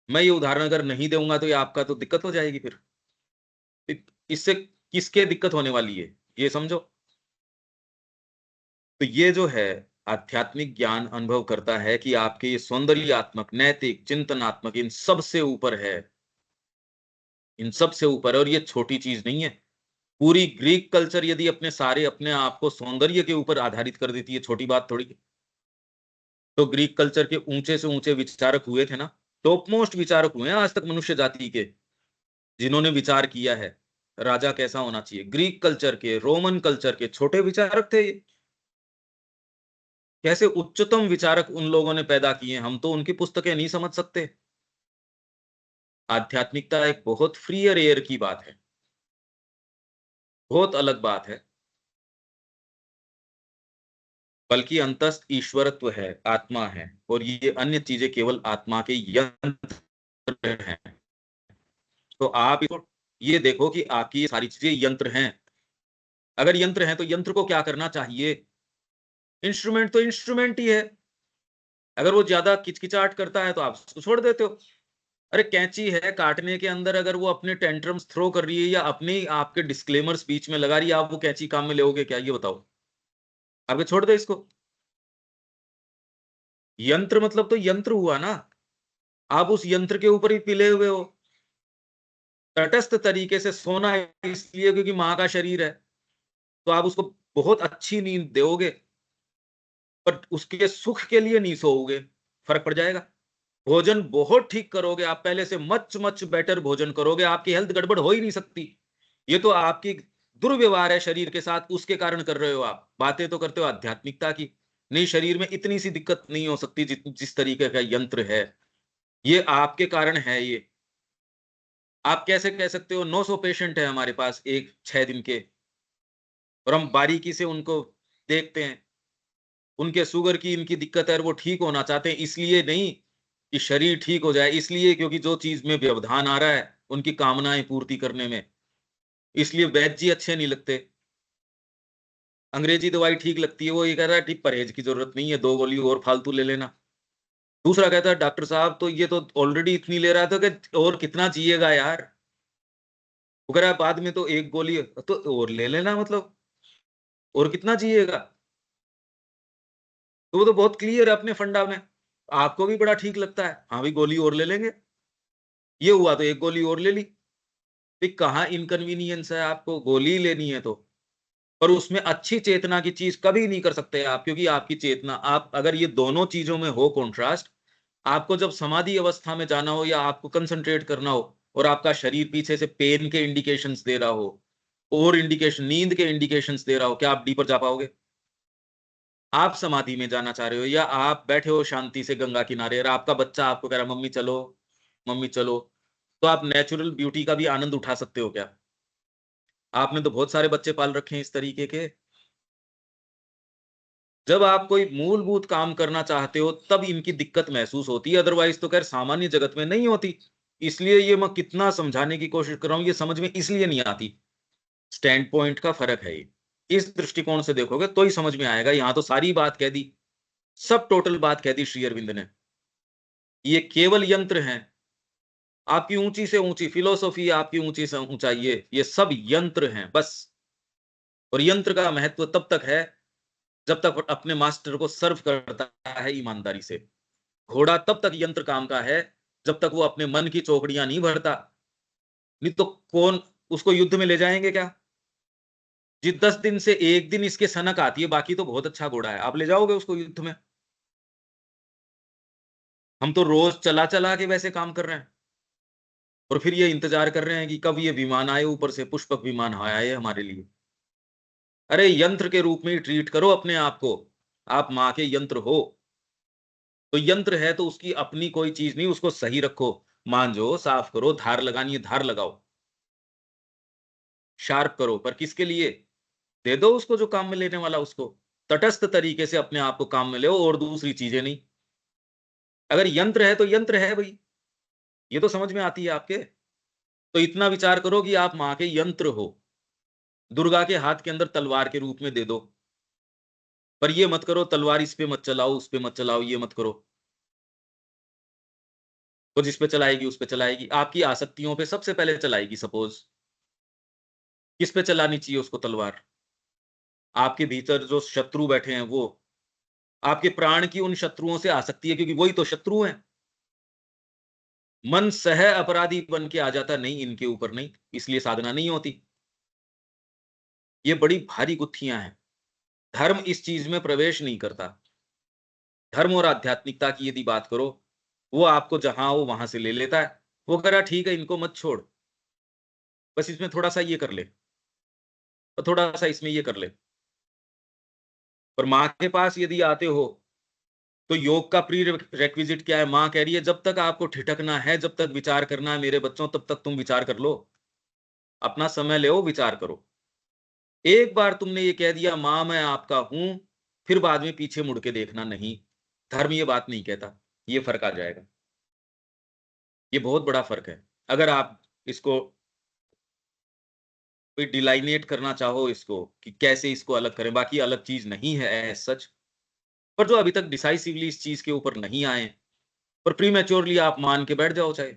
मैं ये उदाहरण अगर नहीं दूँगा तो ये आपका तो दिक्कत हो जाएगी फिर। इ इससे किसके दिक्कत होने वाली है, ये समझो। तो ये जो है, आध्यात्मिक ज्ञान अनुभव करता है कि आपके ये सौंदर्यात्मक, नैतिक, चिंतनात्मक, इन सब से ऊपर है। इन सब से ऊपर है, और ये छोटी चीज़ नहीं है। पूरी ग्रीक कल्चर यदि अपने आप को सौंदर्य के ऊपर आधारित कर देती है, छोटी बात थोड़ी है। तो ग्रीक कल्चर के ऊँचे से ऊँचे विचारक हुए थे ना, टॉप मोस्ट विचारक हुए हैं आज तक मनुष्य जाति के, जिन्होंने विचार किया है, राजा कैसा होना चाहिए। ग्रीक कल्चर के, रोमन कल्चर के छोटे विचारक थे ये। कैसे उच्चतम विचारक उन लोगों ने पैदा किए, हम तो उनकी पुस्तकें नहीं समझ सकते। आध्यात्मिकता एक बहुत फ्रीयर एयर की बात है, बहुत अलग बात है। बल्कि अंतस्थ ईश्वरत्व है, आत्मा है, और ये अन्य चीजें केवल आत्मा के यंत्र हैं। तो आप इसको ये देखो कि आपकी ये सारी चीजें यंत्र हैं। अगर यंत्र हैं तो यंत्र को क्या करना चाहिए? इंस्ट्रूमेंट तो इंस्ट्रूमेंट ही है। अगर वो ज्यादा किचकिचाहट करता है तो आप उसको छोड़ देते हो। अरे कैंची है, काटने के अंदर अगर वो अपने टेंट्रम्स थ्रो कर रही है या अपने आपके डिस्क्लेमर्स बीच में लगा रही है, आप वो कैंची काम में लोगे क्या? ये बताओ। आपके छोड़ दो इसको। यंत्र मतलब तो यंत्र हुआ ना। आप उस यंत्र के ऊपर ही पिले हुए हो। तटस्थ तरीके से सोना इसलिए क्योंकि माँ का शरीर है, तो आप उसको बहुत अच्छी नींद दोगे, पर उसके सुख के लिए नहीं सोओगे, फर्क पड़ जाएगा। भोजन बहुत ठीक करोगे, आप पहले से मच मच बेटर भोजन करोगे, आपकी हेल्थ गड़बड़ हो ही नहीं सकती। ये तो आपकी दुर्व्यवहार है शरीर के साथ, उसके कारण कर रहे हो आप। बातें तो करते हो आध्यात्मिकता की। नहीं, शरीर में इतनी सी दिक्कत नहीं हो सकती जिस तरीके का यंत्र है, ये आपके कारण है ये। आप कैसे कह सकते हो 900 पेशेंट है हमारे पास एक 6 दिन के, और हम बारीकी से उनको देखते हैं। उनके शुगर की इनकी दिक्कत है और वो ठीक होना चाहते हैं, इसलिए नहीं कि शरीर ठीक हो जाए, इसलिए क्योंकि जो चीज में व्यवधान आ रहा है उनकी कामनाएं पूर्ति करने में, इसलिए वैद्य जी अच्छे नहीं लगते। अंग्रेजी दवाई ठीक लगती है, वो ये कह रहा है ठीक परहेज की जरूरत नहीं है, 2 गोली और फालतू ले लेना। दूसरा कहता है डॉक्टर साहब तो ये तो ऑलरेडी इतनी ले रहा था कि और कितना चाहिएगा यार। वो कह रहा है बाद में तो 1 गोली तो और ले लेना, मतलब और कितना चाहिएगा। तो वो तो बहुत क्लियर है अपने फंडा में। आपको भी बड़ा ठीक लगता है, हाँ भी गोली और ले लेंगे। ये हुआ तो 1 गोली और ले ली। भाई कहाँ इनकन्वीनियंस है, आपको गोली लेनी है तो। पर उसमें अच्छी चेतना की चीज कभी नहीं कर सकते आप, क्योंकि आपकी चेतना, आप अगर ये दोनों चीजों में हो कॉन्ट्रास्ट, आपको जब समाधि अवस्था में जाना हो या आपको कंसंट्रेट करना हो और आपका शरीर पीछे से पेन के इंडिकेशंस दे रहा हो और इंडिकेशन नींद के इंडिकेशंस दे रहा हो, क्या आप डीपर जा पाओगे? आप समाधि में जाना चाह रहे हो या आप बैठे हो शांति से गंगा किनारे और आपका बच्चा आपको कह रहा है मम्मी चलो, तो आप नेचुरल ब्यूटी का भी आनंद उठा सकते हो क्या? आपने तो बहुत सारे बच्चे पाल रखे हैं इस तरीके के। जब आप कोई मूलभूत काम करना चाहते हो तब इनकी दिक्कत महसूस होती है, अदरवाइज तो खैर सामान्य जगत में नहीं होती। इसलिए ये मैं कितना समझाने की कोशिश कर रहा हूं, ये समझ में इसलिए नहीं आती। स्टैंड पॉइंट का फर्क है ये। इस दृष्टिकोण से देखोगे तो ही समझ में आएगा। यहां तो सारी बात कह दी, सब टोटल बात कह दी श्री अरविंद ने। ये केवल यंत्र हैं। आपकी ऊंची से ऊंची फिलोसॉफी, आपकी ऊंची से ऊंचाई, ये सब यंत्र हैं बस। और यंत्र का महत्व तब तक है जब तक अपने मास्टर को सर्व करता है ईमानदारी से। घोड़ा तब तक यंत्र काम का है जब तक वो अपने मन की चौकड़ियां नहीं भरता। नहीं तो कौन उसको युद्ध में ले जाएंगे क्या? जी 10 दिन से 1 दिन इसके सनक आती है, बाकी तो बहुत अच्छा घोड़ा है, आप ले जाओगे उसको युद्ध में? हम तो रोज चला चला के वैसे काम कर रहे हैं और फिर ये इंतजार कर रहे हैं कि कब ये विमान आए, ऊपर से पुष्पक विमान आए हमारे लिए। अरे यंत्र के रूप में ही ट्रीट करो अपने आप को। आप माँ के यंत्र हो, तो यंत्र है तो उसकी अपनी कोई चीज नहीं, उसको सही रखो, मांजो, साफ करो, धार लगानी है धार लगाओ, शार्प करो, पर किसके लिए? दे दो उसको जो काम में लेने वाला उसको। तटस्थ तरीके से अपने आप को काम में ले और दूसरी चीजें नहीं। अगर यंत्र है तो यंत्र है भाई, ये तो समझ में आती है आपके। तो इतना विचार करो कि आप माँ के यंत्र हो। दुर्गा के हाथ के अंदर तलवार के रूप में दे दो, पर ये मत करो तलवार इस पे मत चलाओ उस पे मत चलाओ, ये मत करो। तो जिस पे चलाएगी उस पे चलाएगी, आपकी आसक्तियों पे सबसे पहले चलाएगी। सपोज किस पे चलानी चाहिए उसको तलवार? आपके भीतर जो शत्रु बैठे हैं वो, आपके प्राण की उन शत्रुओं से आसक्ति है, क्योंकि वही तो शत्रु हैं। मन सह अपराधी बन के आ जाता, नहीं इनके ऊपर नहीं, इसलिए साधना नहीं होती। ये बड़ी भारी गुत्थियां हैं। धर्म इस चीज में प्रवेश नहीं करता। धर्म और आध्यात्मिकता की यदि बात करो, वो आपको जहां हो वहां से ले लेता है। वो कह रहा ठीक है इनको मत छोड़, बस इसमें थोड़ा सा ये कर ले और थोड़ा सा इसमें ये कर ले। पर माँ के पास यदि आते हो तो योग का प्री रेक्विजिट क्या है? माँ कह रही है जब तक आपको ठिठकना है, जब तक विचार करना है मेरे बच्चों, तब तक तुम विचार कर लो। अपना समय ले, विचार करो। एक बार तुमने ये कह दिया माँ मैं आपका हूं, फिर बाद में पीछे मुड़ के देखना नहीं। धर्म ये बात नहीं कहता। ये फर्क आ जाएगा। ये बहुत बड़ा फर्क है। अगर आप इसको कोई डिलाइनेट करना चाहो इसको कि कैसे इसको अलग करें, बाकी अलग चीज़ नहीं है एज़ सच। पर जो अभी तक डिसाइसिवली इस चीज़ के ऊपर नहीं आए, पर प्रीमैच्योरली आप मान के बैठ जाओ चाहे।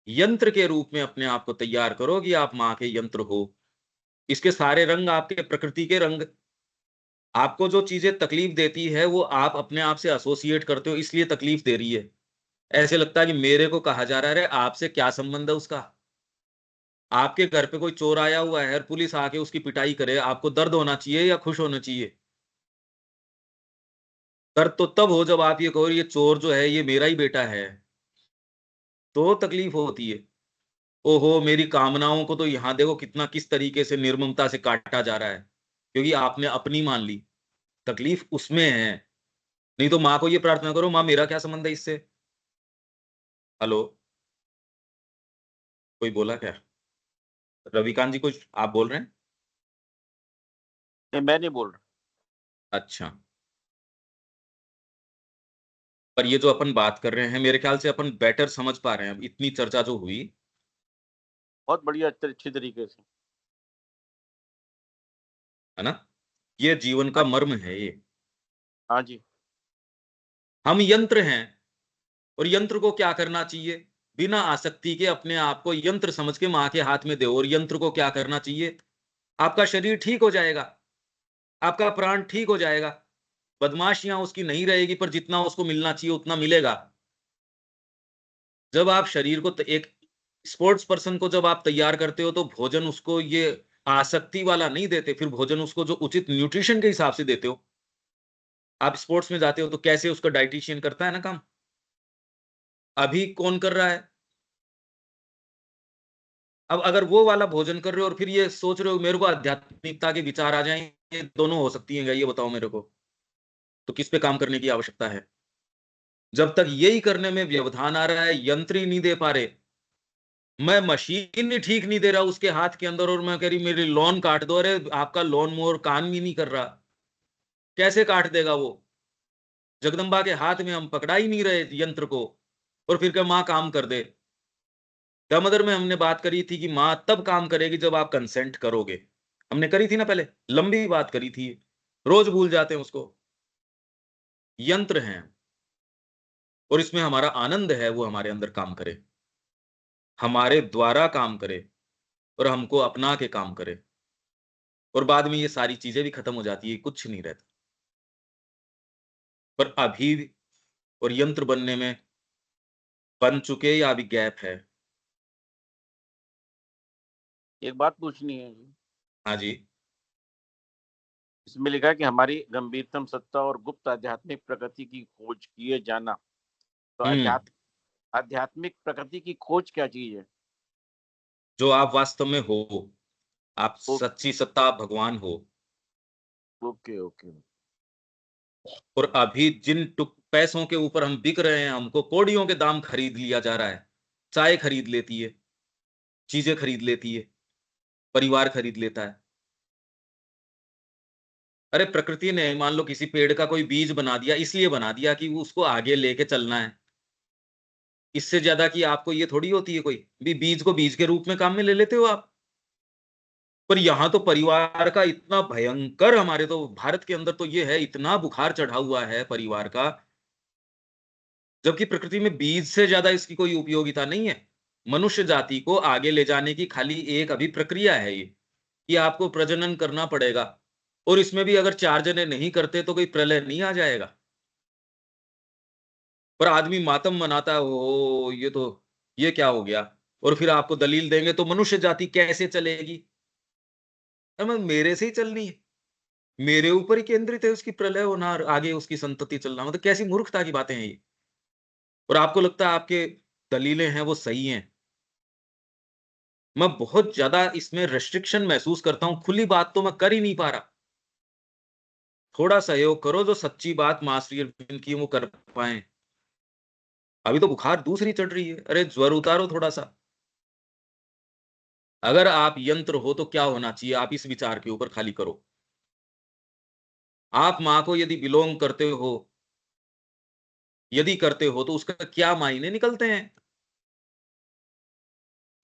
यंत्र के रूप में अपने आप को तैयार करो कि आप माँ के यंत्र हो। इसके सारे रंग आपके प्रकृति के रंग। आपको जो चीज़ें तकलीफ़ देती है, वो आप अपने आप से एसोसिएट करते हो इसलिए तकलीफ़ दे रही है। ऐसे लगता है कि मेरे को कहा जा रहा है, अरे आपसे क्या संबंध है उसका? आपके घर पे कोई चोर आया हुआ है और पुलिस आके उसकी पिटाई करे, आपको दर्द होना चाहिए या खुश होना चाहिए? दर्द तो तब हो जब आप ये कहो ये चोर जो है ये मेरा ही बेटा है, तो तकलीफ़ होती है। ओहो! मेरी कामनाओं को तो यहाँ देखो कितना किस तरीके से निर्ममता से काटा जा रहा है, क्योंकि आपने अपनी मान ली। तकलीफ़ उसमें है, नहीं तो माँ को ये प्रार्थना करो, माँ मेरा क्या संबंध है इससे? हेलो, कोई बोला क्या? रविकांत जी कुछ आप बोल रहे हैं? नहीं, मैं नहीं बोल रहा। अच्छा, पर ये जो अपन बात कर रहे हैं, मेरे ख्याल से अपन बेटर समझ पा रहे हैं, अब इतनी चर्चा जो हुई, बहुत बढ़िया अच्छी तरीके से। है ना? ये जीवन हाँ, का मर्म है ये। हाँ जी। हम यंत्र हैं और यंत्र को क्या करना चाहिए? बिना आसक्ति के अपने आप को यंत्र समझ के माँ के हाथ में दो और यंत्र को क्या करना चाहिए? आपका शरीर ठीक हो जाएगा, आपका प्राण ठीक हो जाएगा, बदमाशियाँ उसकी नहीं रहेगी पर जितना उसको मिलना चाहिए उतना मिलेगा। जब आप शरीर को त एक स्पोर्ट्स पर्सन को जब आप तैयार करते हो तो भोजन उसको ये आसक्ति वाला नहीं देते, फिर भोजन उसको जो उचित न्यूट्रिशन के हिसाब से देते हो। आप स्पोर्ट्स में जाते हो तो कैसे उसका डायटीशियन करता है ना काम, अभी कौन कर रहा है? अब अगर वो वाला भोजन कर रहे हो और फिर ये सोच रहे हो मेरे को आध्यात्मिकता के विचार आ जाएँ, ये दोनों हो सकती हैं क्या? ये बताओ मेरे को। तो किस पे काम करने की आवश्यकता है? जब तक यही करने में व्यवधान आ रहा है, यंत्र ही नहीं दे पा रहे, मैं मशीन ही ठीक नहीं दे रहा उसके हाथ के अंदर और मैं कह रही मेरी लॉन काट दो, अरे आपका लॉन मोवर काम ही नहीं कर रहा, कैसे काट देगा वो? जगदम्बा के हाथ में हम पकड़ा ही नहीं रहे यंत्र को और फिर क्या माँ काम कर दे। दामोदर में हमने बात करी थी कि माँ तब काम करेगी जब आप कंसेंट करोगे। हमने करी थी ना पहले, लंबी बात करी थी। रोज भूल जाते हैं उसको। यंत्र हैं और इसमें हमारा आनंद है वो हमारे अंदर काम करे, हमारे द्वारा काम करे और हमको अपना के काम करे और बाद में ये सारी चीजें भी खत्म हो जाती है, कुछ नहीं रहता। पर अभी और यंत्र बनने में बन चुके या अभी गैप है? एक बात पूछनी है जी। हाँ जी। इसमें लिखा है कि हमारी गंभीरतम सत्ता और गुप्त आध्यात्मिक प्रकृति की खोज किए जाना। तो हुँ, आध्यात्मिक प्रकृति की खोज क्या चीज़ है? जो आप वास्तव में हो, आप ओ सच्ची सत्ता आप भगवान हो ओके, ओके। और अभी जिन टुक पैसों के ऊपर हम बिक रहे हैं, हमको कौड़ियों के दाम खरीद लिया जा रहा है। चाय खरीद लेती है, चीज़ें खरीद लेती है, परिवार खरीद लेता है। अरे प्रकृति ने मान लो किसी पेड़ का कोई बीज बना दिया, इसलिए बना दिया कि वो उसको आगे लेके चलना है। इससे ज़्यादा कि आपको ये थोड़ी होती है कोई, बीज को बीज के रूप में काम में ले लेते हो आप। पर यहाँ तो परिवार का इतना भयंकर हमारे तो भारत के अंदर तो ये है, इतना बुखार चढ़ा हुआ है परिवार का, जबकि प्रकृति में बीज से ज़्यादा इसकी कोई उपयोगिता नहीं है। मनुष्य जाति को आगे ले जाने की खाली एक अभी प्रक्रिया है ये, कि आपको प्रजनन करना पड़ेगा और इसमें भी अगर 4 जने नहीं करते तो कोई प्रलय नहीं आ जाएगा। पर आदमी मातम मनाता है, ओहो! ये क्या हो गया? और फिर आपको दलील देंगे तो मनुष्य जाति कैसे चलेगी? मेरे से ही चलनी है। मेरे ऊपर ही केंद्रित है उसकी प्रलय होना और आगे उसकी संतति चलना, मतलब कैसी मूर्खता की बातें हैं ये। और आपको लगता है आपके दलीलें हैं वो सही हैं। मैं बहुत ज़्यादा इसमें रिस्ट्रिक्शन महसूस करता हूँ, खुली बात तो मैं कर ही नहीं पा रहा। थोड़ा सहयोग करो जो सच्ची बात माँ श्री अरविंद की वो कर पाएँ। अभी तो बुखार दूसरी चढ़ रही है, अरे ज्वर उतारो थोड़ा-सा। अगर आप यंत्र हो तो क्या होना चाहिए? आप इस विचार के ऊपर खाली करो। आप माँ को यदि बिलॉन्ग करते हो, यदि करते हो तो उसका क्या मायने निकलते हैं?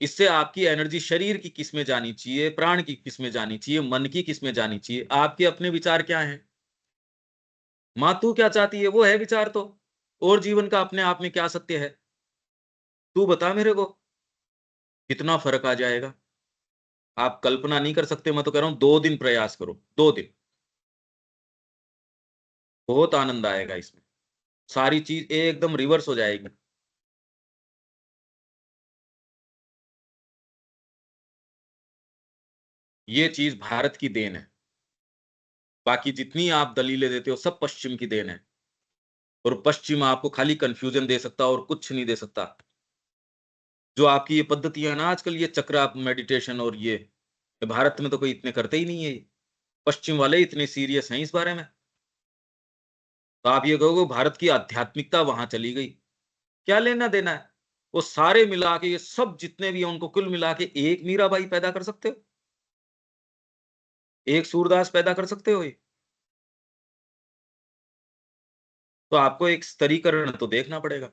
इससे आपकी एनर्जी शरीर की किस में जानी चाहिए, प्राण की किस में जानी चाहिए, मन की किस में जानी चाहिए, आपके अपने विचार क्या हैं। माँ तू क्या चाहती है, वो है विचार तो। और जीवन का अपने आप में क्या सत्य है, तू बता मेरे को। कितना फर्क आ जाएगा, आप कल्पना नहीं कर सकते। मैं तो कह रहा हूं 2 दिन प्रयास करो, 2 दिन, बहुत आनंद आएगा इसमें। सारी चीज एकदम रिवर्स हो जाएगी। ये चीज भारत की देन है। बाकी जितनी आप दलीलें देते हो सब पश्चिम की देन है। और पश्चिम आपको खाली कंफ्यूजन दे सकता और कुछ नहीं दे सकता। जो आपकी ये पद्धतियां है ना आजकल, ये चक्र मेडिटेशन और ये भारत में तो कोई इतने करते ही नहीं है ये। पश्चिम वाले इतने सीरियस हैं इस बारे में। तो आप ये कहोगे भारत की आध्यात्मिकता वहां चली गई, क्या लेना देना है। वो सारे मिला के, ये सब जितने भी हैं उनको कुल मिला के एक मीराबाई पैदा कर सकते हो, एक सूरदास पैदा कर सकते हो ये। तो आपको एक स्तरीकरण तो देखना पड़ेगा।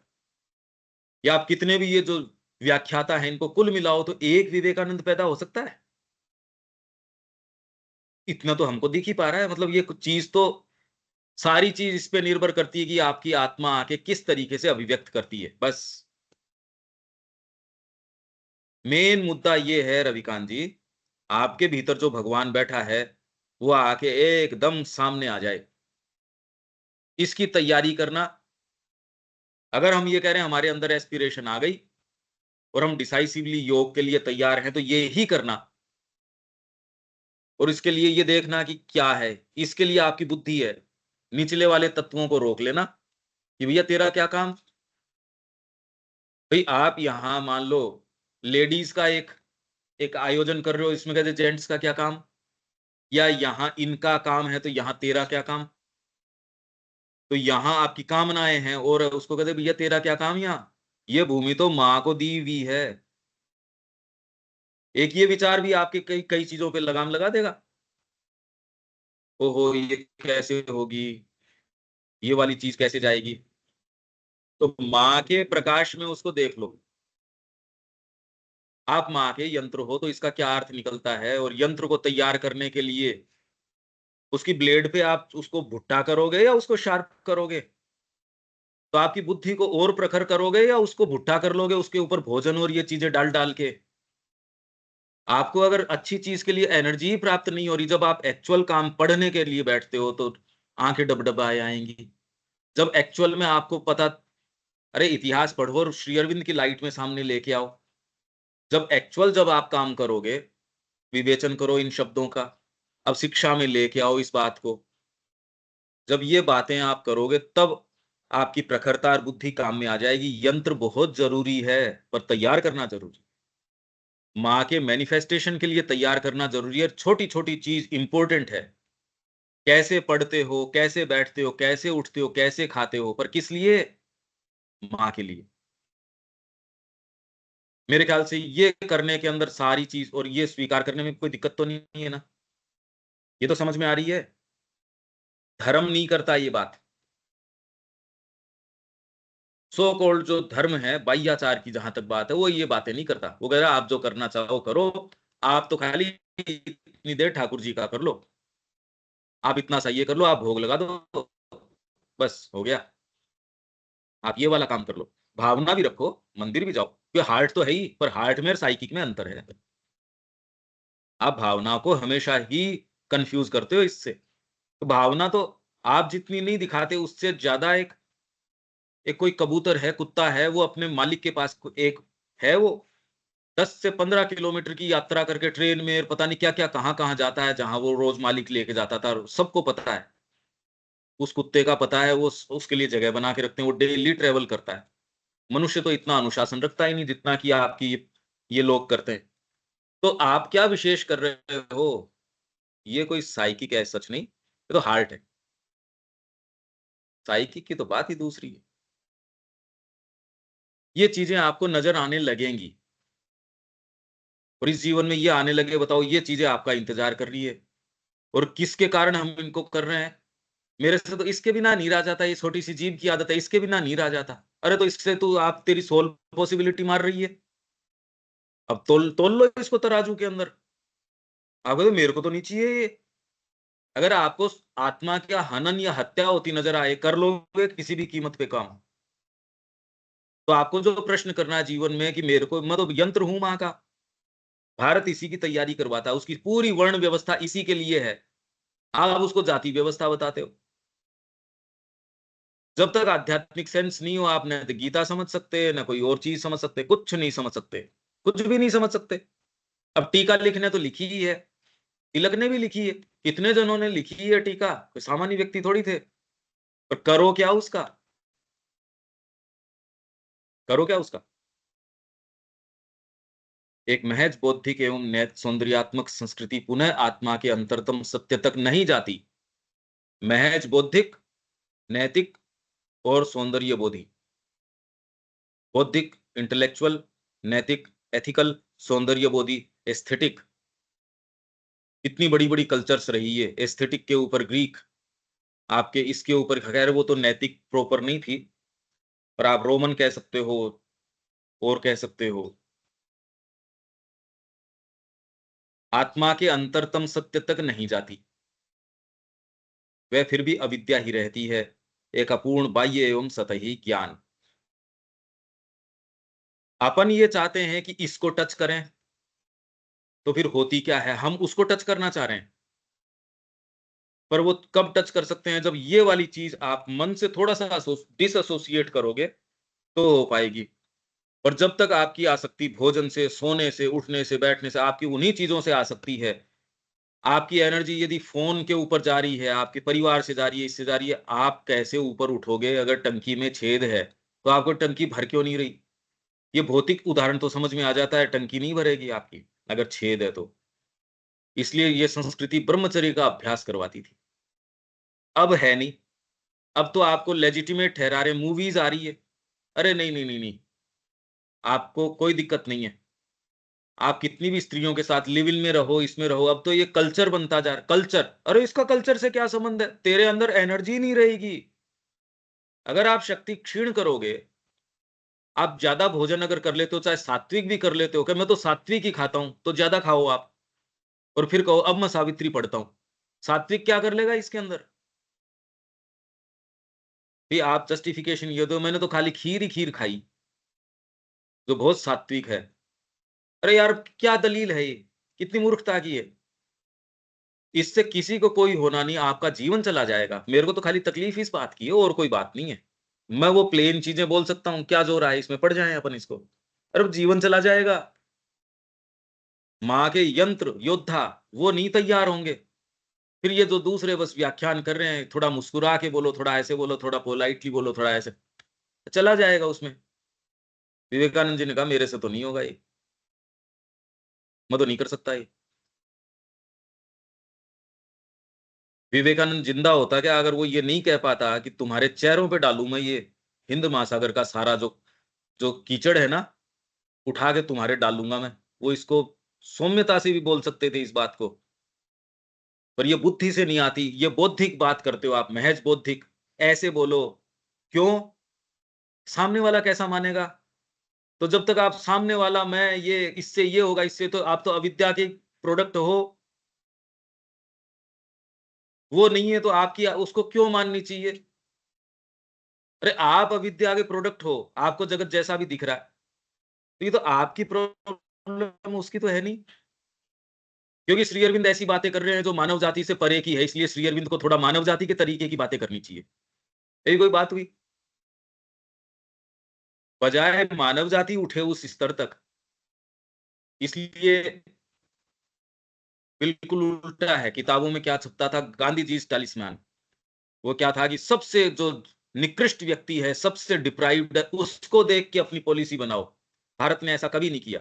या आप कितने भी ये जो व्याख्याता है इनको कुल मिलाओ तो एक विवेकानंद पैदा हो सकता है। इतना तो हमको दिख ही पा रहा है। मतलब ये कुछ चीज तो, सारी चीज इस पे निर्भर करती है कि आपकी आत्मा आके किस तरीके से अभिव्यक्त करती है, बस। मेन मुद्दा ये है रविकांत जी, आपके भीतर जो भगवान बैठा है वो आके एकदम सामने आ जाए, इसकी तैयारी करना। अगर हम ये कह रहे हैं हमारे अंदर एस्पिरेशन आ गई और हम डिसाइसिवली योग के लिए तैयार हैं, तो ये ही करना। और इसके लिए ये देखना कि क्या है। इसके लिए आपकी बुद्धि है, निचले वाले तत्वों को रोक लेना कि भैया तेरा क्या काम। भाई आप यहां मान लो लेडीज का एक एक आयोजन कर रहे हो, इसमें कहते जेंट्स का क्या काम, या यहां इनका काम है तो यहां तेरा क्या काम। तो यहां आपकी कामनाएं हैं और उसको कहते भैया तेरा क्या काम यहाँ। ये भूमि तो माँ को दी हुई है। एक ये विचार भी आपके कई कई चीजों पे लगाम लगा देगा। ओहो ये कैसे होगी, ये वाली चीज कैसे जाएगी। तो माँ के प्रकाश में उसको देख लो। आप माँ के यंत्र हो तो इसका क्या अर्थ निकलता है। और यंत्र को तैयार करने के लिए उसकी ब्लेड पे आप उसको भुट्टा करोगे या उसको शार्प करोगे। तो आपकी बुद्धि को और प्रखर करोगे या उसको भुट्टा कर लोगे उसके ऊपर भोजन और ये चीजें डाल डाल के। आपको अगर अच्छी चीज के लिए एनर्जी ही प्राप्त नहीं हो रही, जब आप एक्चुअल काम पढ़ने के लिए बैठते हो तो आंखें डबडबाए आएंगी। जब एक्चुअल में आपको पता, अरे इतिहास पढ़ो और श्री अरविंद की लाइट में सामने लेके आओ। जब आप काम करोगे, विवेचन करो इन शब्दों का, अब शिक्षा में लेके आओ इस बात को। जब ये बातें आप करोगे तब आपकी प्रखरता और बुद्धि काम में आ जाएगी। यंत्र बहुत जरूरी है, पर तैयार करना जरूरी। माँ के मैनिफेस्टेशन के लिए तैयार करना जरूरी है। छोटी छोटी चीज इंपॉर्टेंट है, कैसे पढ़ते हो, कैसे बैठते हो, कैसे उठते हो, कैसे खाते हो, पर किस लिए। माँ के लिए। मेरे ख्याल से ये करने के अंदर सारी चीज, और ये स्वीकार करने में कोई दिक्कत तो नहीं है ना। ये तो समझ में आ रही है। धर्म नहीं करता ये बात। सो कॉल्ड जो धर्म है बाह्याचार की जहां तक बात है, वो ये बातें नहीं करता। वो कह रहा है आप जो करना चाहो करो, आप तो खाली इतनी देर ठाकुर जी का कर लो, आप इतना सा ये कर लो, आप भोग लगा दो, बस हो गया। आप ये वाला काम कर लो, भावना भी रखो, मंदिर भी जाओ, क्योंकि हार्ट तो है ही, पर हार्ट में और साइकिक में अंतर है। आप भावना को हमेशा ही कंफ्यूज करते हो इससे। तो भावना तो आप जितनी नहीं दिखाते उससे ज्यादा एक एक कोई कबूतर है, कुत्ता है, वो अपने मालिक के पास एक है, वो 10 से 15 किलोमीटर की यात्रा करके ट्रेन में पता नहीं क्या क्या कहाँ कहाँ जाता है, जहां वो रोज मालिक लेके जाता था, सबको पता है। उस कुत्ते का पता है, वो उसके लिए जगह बना के रखते हैं, वो डेली ट्रेवल करता है। मनुष्य तो इतना अनुशासन रखता ही नहीं जितना कि आपकी ये लोग करते हैं। तो आप क्या विशेष कर रहे हो। ये कोई साइकिक है सच नहीं, ये तो हार्ट है। साइकिक की तो बात ही दूसरी है। ये चीजें आपको नजर आने लगेंगी, और इस जीवन में ये आने लगे, बताओ ये चीजें आपका इंतजार कर रही है। और किसके कारण हम इनको कर रहे हैं। मेरे से तो इसके बिना नहीं रहा जाता, ये छोटी सी जीव की आदत है, इसके बिना नहीं रहा जाता। अरे तो इससे तो आप तेरी सोल पॉसिबिलिटी मार रही है। अब तोल तोल लो इसको तराजू के अंदर। आप कहते मेरे को तो नहीं चाहिए ये। अगर आपको आत्मा का हनन या हत्या होती नजर आए, कर लोगे किसी भी कीमत पे काम। तो आपको जो प्रश्न करना है जीवन में कि मेरे को, मैं तो यंत्र हूं मां का, भारत इसी की तैयारी करवाता है, उसकी पूरी वर्ण व्यवस्था इसी के लिए है। आप उसको जाति व्यवस्था बताते हो। जब तक आध्यात्मिक सेंस नहीं हो, आप न तो गीता समझ सकते, न कोई और चीज समझ सकते, कुछ नहीं समझ सकते, कुछ भी नहीं समझ सकते। अब टीका लिखने तो लिखी ही है, तिलक ने भी लिखी है, कितने जनों ने लिखी है टीका, कोई सामान्य व्यक्ति थोड़ी थे। पर करो क्या उसका, करो क्या उसका? एक महज बौद्धिक एवं नैत सौंदर्यात्मक संस्कृति पुनः आत्मा के अंतरतम सत्य तक नहीं जाती। महज बौद्धिक, नैतिक और सौंदर्य बोधी। बौद्धिक, इंटेलेक्चुअल, नैतिक, एथिकल, सौंदर्य बोधी, एस्थेटिक। इतनी बड़ी बड़ी कल्चर्स रही है, एस्थेटिक के ऊपर ग्रीक, आपके इसके ऊपर, खैर वो तो नैतिक प्रॉपर नहीं थी, पर आप रोमन कह सकते हो और कह सकते हो। आत्मा के अंतरतम सत्य तक नहीं जाती, वह फिर भी अविद्या ही रहती है, एक अपूर्ण बाह्य एवं सतही ज्ञान। अपन ये चाहते हैं कि इसको टच करें, तो फिर होती क्या है, हम उसको टच करना चाह रहे हैं। पर वो कब टच कर सकते हैं, जब ये वाली चीज आप मन से थोड़ा सा डिसएसोसिएट करोगे तो हो पाएगी। और जब तक आपकी आसक्ति भोजन से, सोने से, उठने से, बैठने से, आपकी उन्हीं चीजों से आसक्ति है, आपकी एनर्जी यदि फोन के ऊपर जा रही है, आपके परिवार से जा रही है, इससे जा रही है, आप कैसे ऊपर उठोगे? अगर टंकी में छेद है तो आपको टंकी भर क्यों नहीं रही? ये भौतिक उदाहरण तो समझ में आ जाता है, टंकी नहीं भरेगी आपकी अगर छेद है तो। इसलिए ये संस्कृति ब्रह्मचर्य का अभ्यास करवाती थी। अब है नहीं। अब तो आपको लेजिटिमेट ठहरा रहे, मूवीज आ रही है, अरे नहीं नहीं नहीं नहीं, आपको कोई दिक्कत नहीं है, आप कितनी भी स्त्रियों के साथ लिव इन में रहो, इसमें रहो। अब तो ये कल्चर बनता जा रहा है, कल्चर। अरे इसका कल्चर से क्या संबंध है? तेरे अंदर एनर्जी नहीं रहेगी। अगर आप शक्ति क्षीण करोगे, आप ज्यादा भोजन अगर कर लेते हो, चाहे सात्विक भी कर लेते हो, कि मैं तो सात्विक ही खाता हूं, तो ज्यादा खाओ आप, और फिर कहो अब मैं सावित्री पढ़ता हूं। सात्विक क्या कर लेगा इसके अंदर? भी आप जस्टिफिकेशन ये दो, मैंने तो खाली खीर ही खीर खाई, जो बहुत सात्विक है। अरे यार क्या दलील है ये? कितनी मूर्खता की है। इससे किसी को कोई होना नहीं, आपका जीवन चला जाएगा। मेरे को तो खाली तकलीफ इस बात की है, और कोई बात नहीं है। मैं वो प्लेन चीजें बोल सकता हूँ, क्या जोर है इसमें, पड़ जाए अपन इसको। अरे जीवन चला जाएगा। माँ के यंत्र योद्धा वो नहीं तैयार होंगे। फिर ये जो दूसरे बस व्याख्यान कर रहे हैं, थोड़ा मुस्कुरा के बोलो, थोड़ा ऐसे बोलो, थोड़ा पोलाइटली बोलो, थोड़ा ऐसे, चला जाएगा उसमें। विवेकानंद जी ने कहा मेरे से तो नहीं होगा ये, मैं तो नहीं कर सकता ये। विवेकानंद जिंदा होता क्या, अगर वो ये नहीं कह पाता कि तुम्हारे चेहरों पे डालू मैं ये हिंद महासागर का सारा जो जो कीचड़ है ना, उठा के तुम्हारे डालूंगा मैं। वो इसको सौम्यता से भी बोल सकते थे इस बात को, पर ये बुद्धि से नहीं आती। ये बौद्धिक बात करते हो आप, महज बौद्धिक। ऐसे बोलो, क्यों? सामने वाला कैसा मानेगा? तो जब तक आप सामने वाला, मैं ये इससे ये होगा, इससे, तो आप तो अविद्या के प्रोडक्ट हो। वो नहीं है तो आपकी उसको क्यों माननी चाहिए? अरे आप अविद्या के प्रोडक्ट हो, आपको जगत जैसा भी दिख रहा है, तो ये तो आपकी प्रॉब्लम, उसकी तो है नहीं। क्योंकि श्री अरविंद ऐसी बातें कर रहे हैं जो मानव जाति से परे की है, इसलिए श्री अरविंद को थोड़ा मानव जाति के तरीके की बातें करनी चाहिए। यही कोई बात हुई? बजाय मानव जाति उठे उस स्तर तक। इसलिए बिल्कुल उल्टा है। किताबों में क्या छपता था, गांधी जी टालिस्मान। वो क्या था कि सबसे जो निकृष्ट व्यक्ति है, सबसे डिप्राइव्ड है, उसको देख के अपनी पॉलिसी बनाओ। भारत ने ऐसा कभी नहीं किया।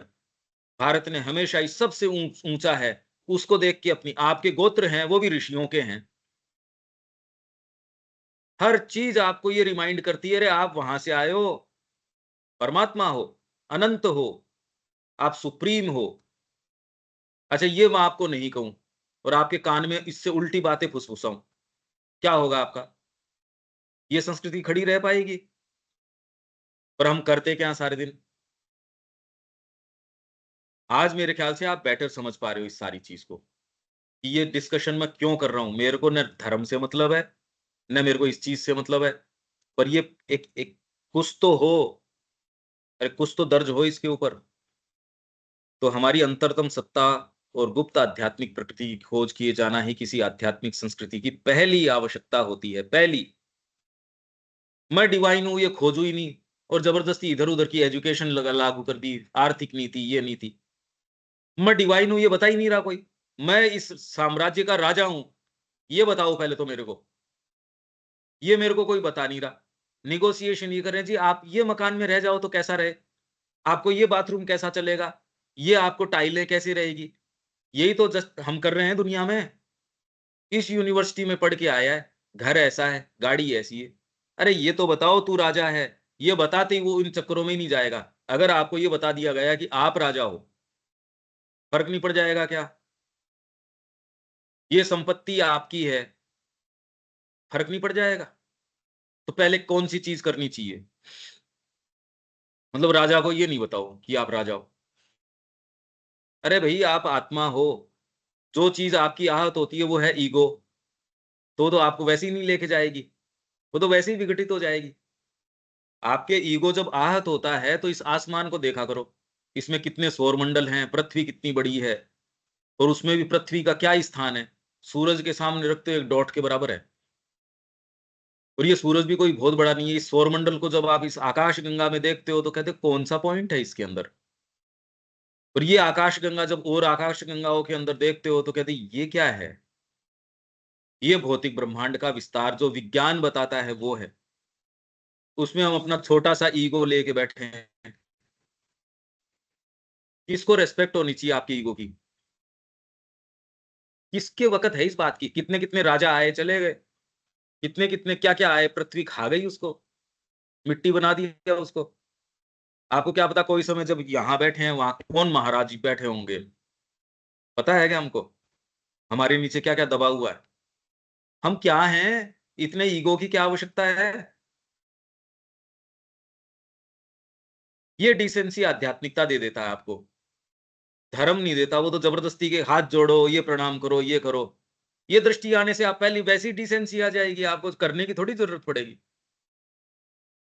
भारत ने हमेशा इस सबसे ऊंचा है, उसको देख के अपनी, आपके गोत्र हैं वो भी ऋषियों के हैं। हर चीज आपको ये रिमाइंड करती है, अरे आप वहां से आए हो, परमात्मा हो, अनंत हो, आप सुप्रीम हो। अच्छा ये मैं आपको नहीं कहूं और आपके कान में इससे उल्टी बातें फुसफुसाऊं, क्या होगा आपका? ये संस्कृति खड़ी रह पाएगी? पर हम करते क्या सारे दिन? आज मेरे ख्याल से आप बेटर समझ पा रहे हो इस सारी चीज को, कि ये डिस्कशन मैं क्यों कर रहा हूं। मेरे को न धर्म से मतलब है, न मेरे को इस चीज से मतलब है, पर ये एक एक कुछ तो हो, अरे कुछ तो दर्ज हो इसके ऊपर। तो हमारी अंतरतम सत्ता और गुप्त आध्यात्मिक प्रकृति की खोज किए जाना ही किसी आध्यात्मिक संस्कृति की पहली आवश्यकता होती है, पहली। मैं डिवाइन हूं ये खोजू ही नहीं, और जबरदस्ती इधर उधर की एजुकेशन लागू कर दी, आर्थिक नीति, ये नीति। मैं डिवाइन हूं ये बता ही नहीं रहा कोई। मैं इस साम्राज्य का राजा हूं, ये बताओ पहले तो मेरे को। ये मेरे को कोई बता नहीं रहा। निगोशिएशन ये कर रहे हैं जी, आप ये मकान में रह जाओ तो कैसा रहे, आपको ये बाथरूम कैसा चलेगा, ये आपको टाइलें कैसी रहेगी। यही तो जस्ट हम कर रहे हैं दुनिया में। इस यूनिवर्सिटी में पढ़ के आया है, घर ऐसा है, गाड़ी ऐसी है। अरे ये तो बताओ तू राजा है, ये बताते ही वो इन चक्करों में ही नहीं जाएगा। अगर आपको ये बता दिया गया कि आप राजा हो, फर्क नहीं पड़ जाएगा क्या? ये संपत्ति आपकी है, फर्क नहीं पड़ जाएगा? तो पहले कौन सी चीज करनी चाहिए? मतलब राजा को ये नहीं बताओ कि आप राजा हो। अरे भाई आप आत्मा हो, जो चीज आपकी आहत होती है वो है ईगो। तो आपको वैसे ही नहीं लेके जाएगी, वो तो वैसे ही विघटित हो जाएगी। आपके ईगो जब आहत होता है तो इस आसमान को देखा करो, इसमें कितने सौरमंडल हैं, पृथ्वी कितनी बड़ी है, और उसमें भी पृथ्वी का क्या स्थान है? सूरज के सामने रखते एक डॉट के बराबर है। और ये सूरज भी कोई बहुत बड़ा नहीं है। इस सौरमंडल को जब आप इस आकाश गंगा में देखते हो तो कहते हो कौन सा पॉइंट है इसके अंदर। और ये आकाश गंगा जब और आकाश गंगाओं के अंदर देखते हो तो कहते ये क्या है? ये भौतिक ब्रह्मांड का विस्तार जो विज्ञान बताता है वो है। उसमें हम अपना छोटा सा ईगो लेके बैठे हैं। किसको रेस्पेक्ट होनी चाहिए आपकी ईगो की? किसके वक़्त है इस बात की? कितने-कितने राजा आए, चले गए। कितने-कितने क्या-क्या आए, पृथ्वी खा गई उसको, मिट्टी बना दिया उसको। आपको क्या पता कोई समय जब यहाँ बैठे हैं, वहाँ कौन महाराज जी बैठे होंगे? पता है क्या हमको? हमारे नीचे क्या-क्या दबा हुआ है? हम क्या हैं? इतने ईगो की क्या आवश्यकता है? ये डिसेंसी आध्यात्मिकता दे देता है आपको। धर्म नहीं देता, वो तो जबरदस्ती के हाथ जोड़ो, ये प्रणाम करो, ये करो। ये दृष्टि आने से आप पहली वैसी ही डिसेंसी आ जाएगी, आपको करने की थोड़ी ज़रूरत पड़ेगी।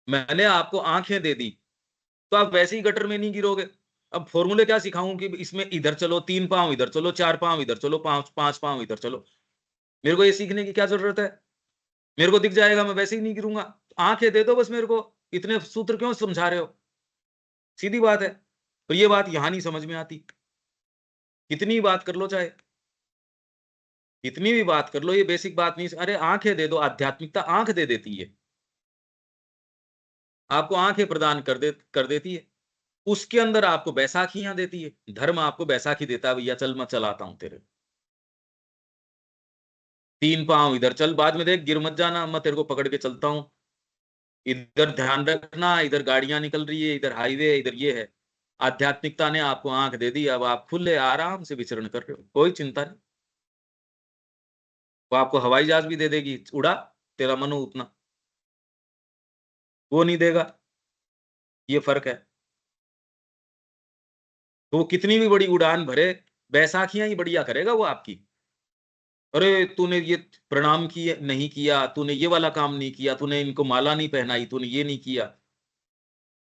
मैंने आपको आँखें दे दी, तो आप वैसे ही गटर में नहीं गिरोगे। अब फ़ॉर्मूले क्या सिखाऊँ कि इसमें इधर चलो, 3 पाँव इधर चलो, 4 पाँव इधर चलो, 5 पाँव इधर चलो। मेरे को ये सीखने की क्या ज़रूरत है? मेरे को दिख जाएगा, मैं वैसे ही नहीं गिरूँगा। आँखें दे दो बस मेरे को, इतने सूत्र क्यों समझा रहे हो? सीधी बात है। और ये बात यहाँ नहीं समझ में आती। कितनी बात कर लो चाहे, कितनी भी बात कर लो, ये बेसिक बात नहीं। अरे आँखें दे दो, आध्यात्मिकता आँख दे देती है। आपको आँखें प्रदान कर देती है। उसके अंदर आपको बैसाखियाँ देती है। धर्म आपको बैसाखी देता है, भैया चल मैं चलाता हूँ तेरे। 3 पाँव इधर चल, बाद में देख गिर मत जाना, मैं तेरे को पकड़ के चलता हूँ। इधर ध्यान रखना, इधर गाड़ियाँ निकल रही है, इधर हाईवे है, इधर ये है। आध्यात्मिकता ने आपको आँख दे दी, अब आप खुले आराम से विचरण कर रहे हो, कोई चिंता नहीं। वो आपको हवाई जहाज भी दे देगी, उड़ा, तेरा मन हो उतना। वो नहीं देगा, ये फ़र्क है। तो वो कितनी भी बड़ी उड़ान भरे, बैसाखियाँ ही बढ़िया करेगा वो आपकी। अरे! तूने ये प्रणाम किए नहीं किया, तूने ये वाला काम नहीं किया, तूने इनको माला नहीं पहनाई, तूने ये नहीं किया।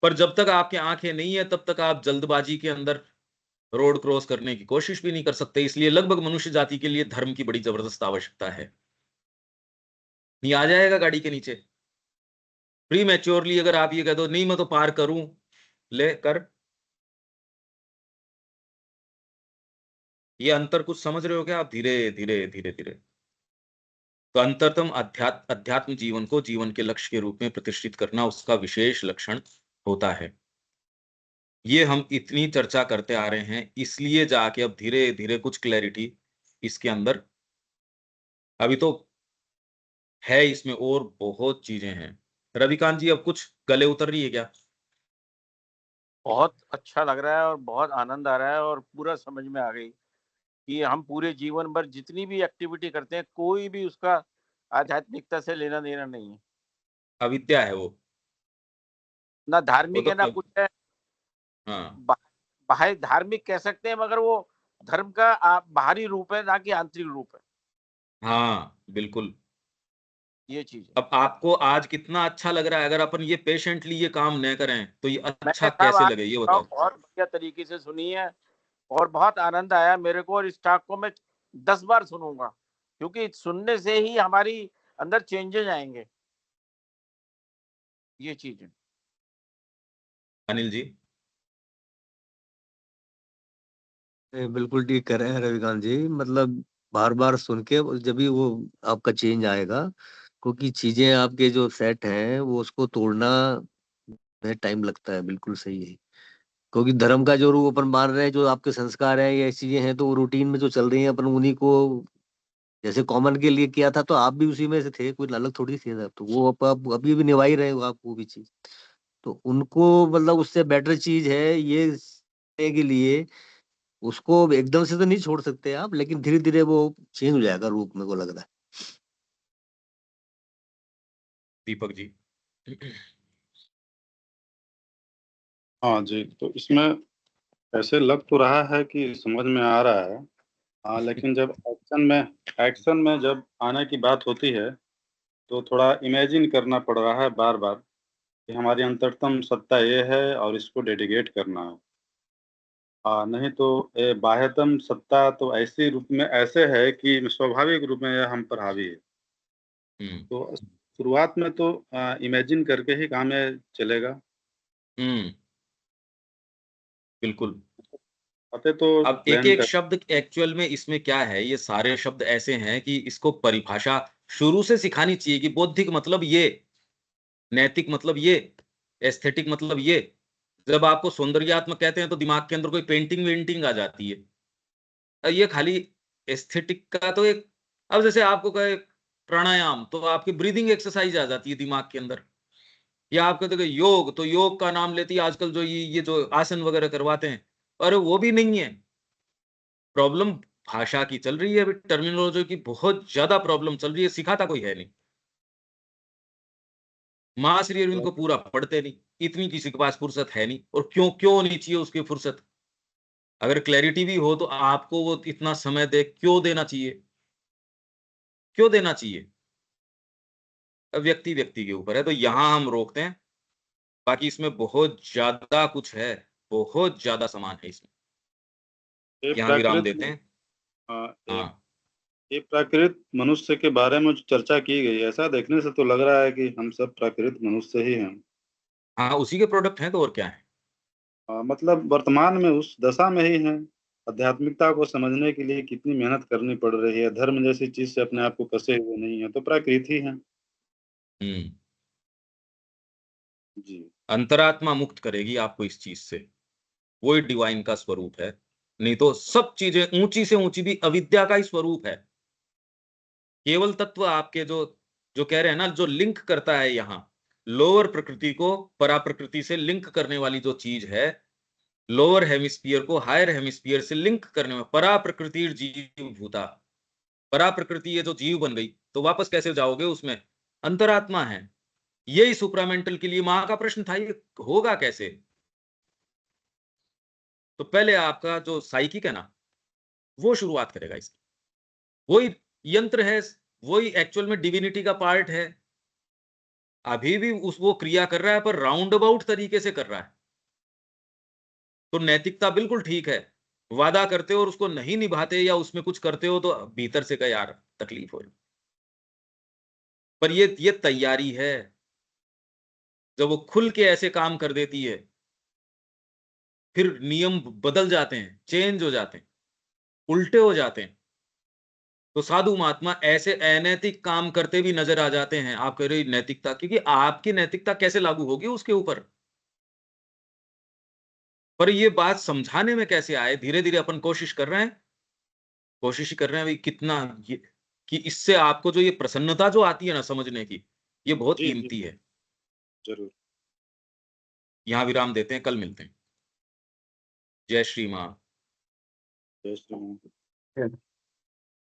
पर जब तक आपकी आँखें नहीं है, तब तक आप जल्दबाजी के अंदर रोड क्रॉस करने की कोशिश भी नहीं कर सकते। इसलिए लगभग मनुष्य जाति के लिए धर्म की बड़ी ज़बरदस्त आवश्यकता है। नहीं आ जाएगा गाड़ी के नीचे। प्रीमैच्योरली अगर आप ये कह दो, नहीं मैं तो पार करूँ, ले कर। ये अंतर कुछ समझ रहे हो क्या आप? धीरे, धीरे, धीरे, धीरे। तो अंतरतम अध्यात्म जीवन को जीवन के लक्ष्य के रूप में प्रतिष्ठित करना उसका विशेष लक्षण होता है। ये हम इतनी चर्चा करते आ रहे हैं, इसलिए जाके अब धीरे-धीरे कुछ क्लैरिटी इसके अंदर अभी तो है, इसमें और बहुत चीज़ें हैं। रविकांत जी अब कुछ गले उतर रही है क्या? बहुत अच्छा लग रहा है और बहुत आनंद आ रहा है और पूरा समझ में आ गई कि हम पूरे जीवन भर जितनी भी एक्टिविटी करते हैं, कोई भी उसका आध्यात्मिकता से लेना-देना नहीं है। अविद्या है वो। ना वो धार्मिक तो है, ना कुछ है। हाँ, बा बाहरी धार्मिक कह सकते हैं, मगर वो धर्म का बाहरी रूप है, ना कि आंतरिक रूप है। हाँ बिल्कुल। ये चीज है। अब आपको आज कितना अच्छा लग रहा है, अगर अपन ये पेशेंटली ये काम न करें तो ये मैंने अच्छा साहब कैसे आज लगे, ये टॉक बताओ। बहुत बढ़िया तरीके से सुनी है और बहुत आनंद आया मेरे को, और इस टॉक को मैं 10 बार सुनूंगा, क्योंकि सुनने से ही हमारी अंदर चेंजेस आएंगे। ये चीज है। अनिल जी। बिल्कुल ठीक कह रहे हैं रविकांत जी। मतलब बार बार सुन के जब भी वो आपका चेंज आएगा, क्योंकि चीजें आपके जो सेट हैं वो उसको तोड़ना में टाइम लगता है। बिल्कुल सही है, क्योंकि धर्म का जो रूप अपन मान रहे हैं, जो आपके संस्कार हैं या चीजें हैं, तो वो रूटीन में जो चल रही हैं अपन उन्हीं को जैसे कॉमन के लिए किया था, तो आप भी उसी में से थे, कोई अलग थोड़ी थे आप। तो वो आप अभी भी निभा ही रहे हो आप वो भी चीज। तो उनको मतलब उससे बेटर चीज है ये सीखने के लिए। उसको एकदम से तो नहीं छोड़ सकते आप, लेकिन धीरे धीरे वो चेंज हो जाएगा रूप, मेरे को लग रहा है। दीपक जी। हाँ जी, तो इसमें ऐसे लग तो रहा है कि समझ में आ रहा है। हाँ, लेकिन जब एक्शन में जब आने की बात होती है तो थोड़ा इमेजिन करना पड़ रहा है बार बार कि हमारी अंतरतम सत्ता ये है और इसको डेडिकेट करना है। हाँ, नहीं तो ये बाह्यतम सत्ता तो ऐसी रूप में ऐसे है कि स्वाभाविक रूप में यह हम पर हावी है। हम्म। तो शुरुआत में तो इमेजिन करके ही काम ये चलेगा। हम्म। बिल्कुल। अतः तो अब एक प्लान एक कर। शब्द एक्चुअल में इसमें क्या है, ये सारे शब्द ऐसे हैं कि इसको परिभाषा शुरू से सिखानी चाहिए कि बौद्धिक मतलब ये, नैतिक मतलब ये, एस्थेटिक मतलब ये। जब आपको सौंदर्यात्मक कहते हैं तो दिमाग के अंदर कोई पेंटिंग वेंटिंग आ जाती है। ये खाली एस्थेटिक का तो एक, अब जैसे आपको कहे प्राणायाम, तो आपकी ब्रीदिंग एक्सरसाइज आ जाती है दिमाग के अंदर। या आप कहते हो कि योग, तो योग का नाम लेती है आजकल जो ये जो आसन वगैरह करवाते हैं, अरे वो भी नहीं है। प्रॉब्लम भाषा की चल रही है, अभी टर्मिनोलॉजी की बहुत ज्यादा प्रॉब्लम चल रही है, सिखाता कोई है नहीं। माँ श्री अरविंद को पूरा पढ़ते नहीं, इतनी किसी के पास फुर्सत है नहीं, और क्यों क्यों नहीं चाहिए उसकी फुर्सत। अगर क्लैरिटी भी हो तो आपको वो इतना समय दे, क्यों देना चाहिए, क्यों देना चाहिए। अब व्यक्ति व्यक्ति के ऊपर है, तो यहां हम रोकते हैं। बाकी इसमें बहुत ज्यादा कुछ है, बहुत ज्यादा सामान है इसमें। ये यहाँ विराम प्राकृत देते हैं। हाँ, हाँ। ये प्राकृत मनुष्य के बारे में जो चर्चा की गई, ऐसा देखने से तो लग रहा है कि हम सब प्राकृत मनुष्य ही हैं। हाँ, उसी के प्रोडक्ट हैं तो और क्या है। मतलब वर्तमान में उस दशा में ही हैं। आध्यात्मिकता को समझने के लिए कितनी मेहनत करनी पड़ रही है, धर्म जैसी चीज से अपने आप को कसे हुए नहीं है, तो प्राकृत ही हैं। हम्म। जी। अंतरात्मा मुक्त करेगी आपको इस चीज से, वही डिवाइन का स्वरूप है। नहीं तो सब चीजें ऊंची से ऊंची भी अविद्या का ही स्वरूप है। केवल तत्व आपके जो जो कह रहे हैं ना, जो लिंक करता है यहाँ लोअर प्रकृति को परा प्रकृति से लिंक करने वाली जो चीज है, लोअर हेमिस्फीयर को हायर हेमिस्फीयर से लिंक करने में, परा प्रकृति जीव भूता। परा प्रकृति ये जो जीव बन गई तो वापस कैसे जाओगे उसमें, अंतरात्मा है। यही सुप्रामेंटल के लिए मां का प्रश्न था, ये होगा कैसे। तो पहले आपका जो साइकिक है ना, वो शुरुआत करेगा इसकी। वही यंत्र है, वही एक्चुअल में डिविनिटी का पार्ट है। अभी भी उस वो क्रिया कर रहा है, पर राउंड अबाउट तरीके से कर रहा है। तो नैतिकता बिल्कुल ठीक है, वादा करते हो और उसको नहीं निभाते या उसमें कुछ करते हो तो भीतर से का यार तकलीफ हो रही। पर ये तैयारी है, जब वो खुल के ऐसे काम कर देती है फिर नियम बदल जाते हैं, चेंज हो जाते हैं, उल्टे हो जाते हैं। तो साधु महात्मा ऐसे अनैतिक काम करते भी नजर आ जाते हैं। आप कह रहे हो नैतिकता, क्योंकि आपकी नैतिकता कैसे लागू होगी उसके ऊपर। पर ये बात समझाने में कैसे आए, धीरे धीरे अपन कोशिश कर रहे हैं, कोशिश ही कर रहे हैं भाई कितना ये, कि इससे आपको जो ये प्रसन्नता जो आती है ना समझने की, ये बहुत जी जी, कीमती है। जरूर। यहां विराम देते हैं, कल मिलते हैं। जय श्री मां। जय श्री राम।